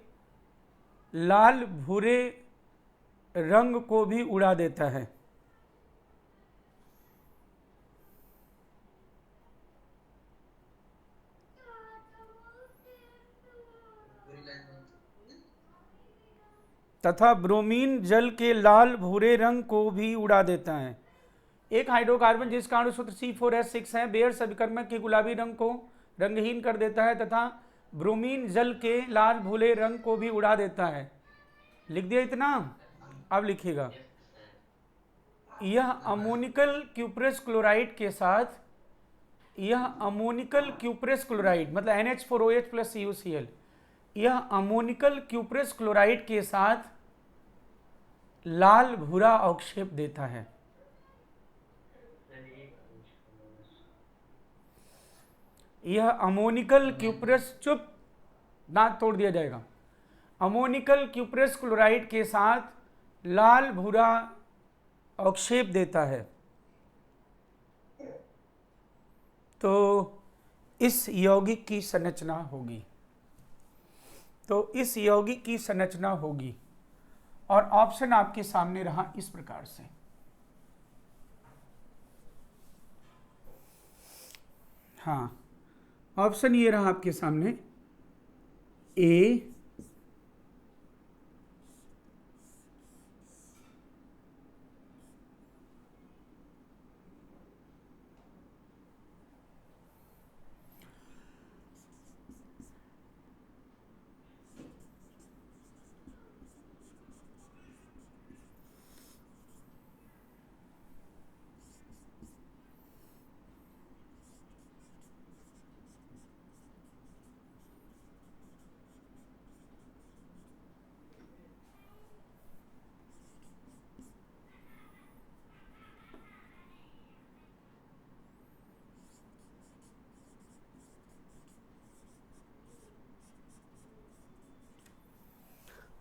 लाल भूरे रंग को भी उड़ा देता है। तथा ब्रोमीन जल के लाल भूरे रंग को भी उड़ा देता है। एक हाइड्रोकार्बन जिसका अणुसूत्र C4H6 है, बेयर्स अभिकर्मक के गुलाबी रंग को रंगहीन कर देता है तथा ब्रोमीन जल के लाल भूरे रंग को भी उड़ा देता है। लिख दिया इतना? अब लिखिएगा, यह अमोनिकल क्यूप्रस क्लोराइड के साथ, यह अमोनिकल क्यूप्रस क्लोराइड मतलब NH4OH प्लस CuCl, यह अमोनिकल क्यूप्रस क्लोराइड के साथ लाल भूरा अवक्षेप देता है। यह अमोनिकल क्यूप्रस, चुप, दांत तोड़ दिया जाएगा। अमोनिकल क्यूप्रस क्लोराइड के साथ लाल भूरा अवक्षेप देता है। तो इस यौगिक की संरचना होगी, तो इस यौगिक की संरचना होगी, और ऑप्शन आपके सामने रहा इस प्रकार से। हाँ, ऑप्शन ये रहा आपके सामने, ए,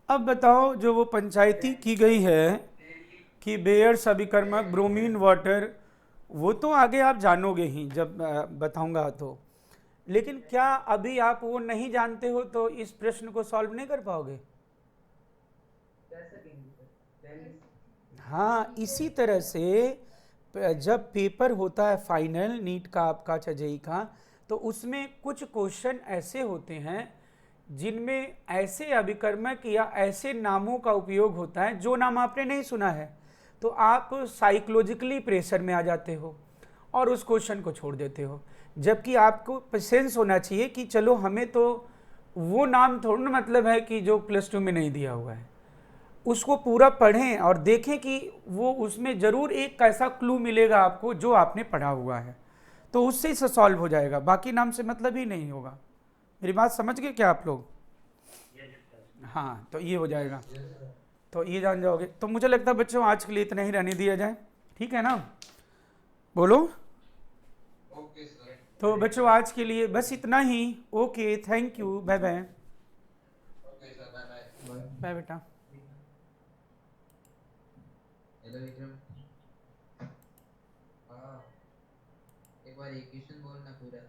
अब बताओ जो वो पंचायती की गई है कि बेयर्स अभिकर्मक ब्रोमीन वाटर, वो तो आगे आप जानोगे ही जब बताऊंगा तो, लेकिन क्या अभी आप वो नहीं जानते हो तो इस प्रश्न को सॉल्व नहीं कर पाओगे? कर सकेंगे सर पहले। हाँ, इसी तरह से जब पेपर होता है फाइनल नीट का आपका चाहे जेईई का, तो उसमें कुछ क्वेश्चन ऐसे होते हैं जिनमें ऐसे अभिकर्मक या ऐसे नामों का उपयोग होता है जो नाम आपने नहीं सुना है, तो आप साइकोलॉजिकली प्रेशर में आ जाते हो और उस क्वेश्चन को छोड़ देते हो। जबकि आपको सेंस होना चाहिए कि चलो हमें तो वो नाम थोड़ा ना मतलब है कि जो +2 में नहीं दिया हुआ है, उसको पूरा पढ़ें और देखें कि वो उसमें ज़रूर एक ऐसा क्लू मिलेगा आपको जो आपने पढ़ा हुआ है, तो उससे ही सॉल्व हो जाएगा, बाकी नाम से मतलब ही नहीं होगा। मेरी बात समझ गए क्या आप लोग? हाँ, तो ये हो जाएगा, तो ये जान जाओगे। तो मुझे लगता है बच्चों आज के लिए इतना ही रहने दिया जाए, ठीक है ना? बोलो। Okay sir. तो बच्चों आज के लिए बस इतना ही। Okay, thank you, bye bye. Okay sir, bye bye. Bye बेटा। हेलो विक्रम। हाँ, एक बार ये क्वेश्चन बोलना पूरा।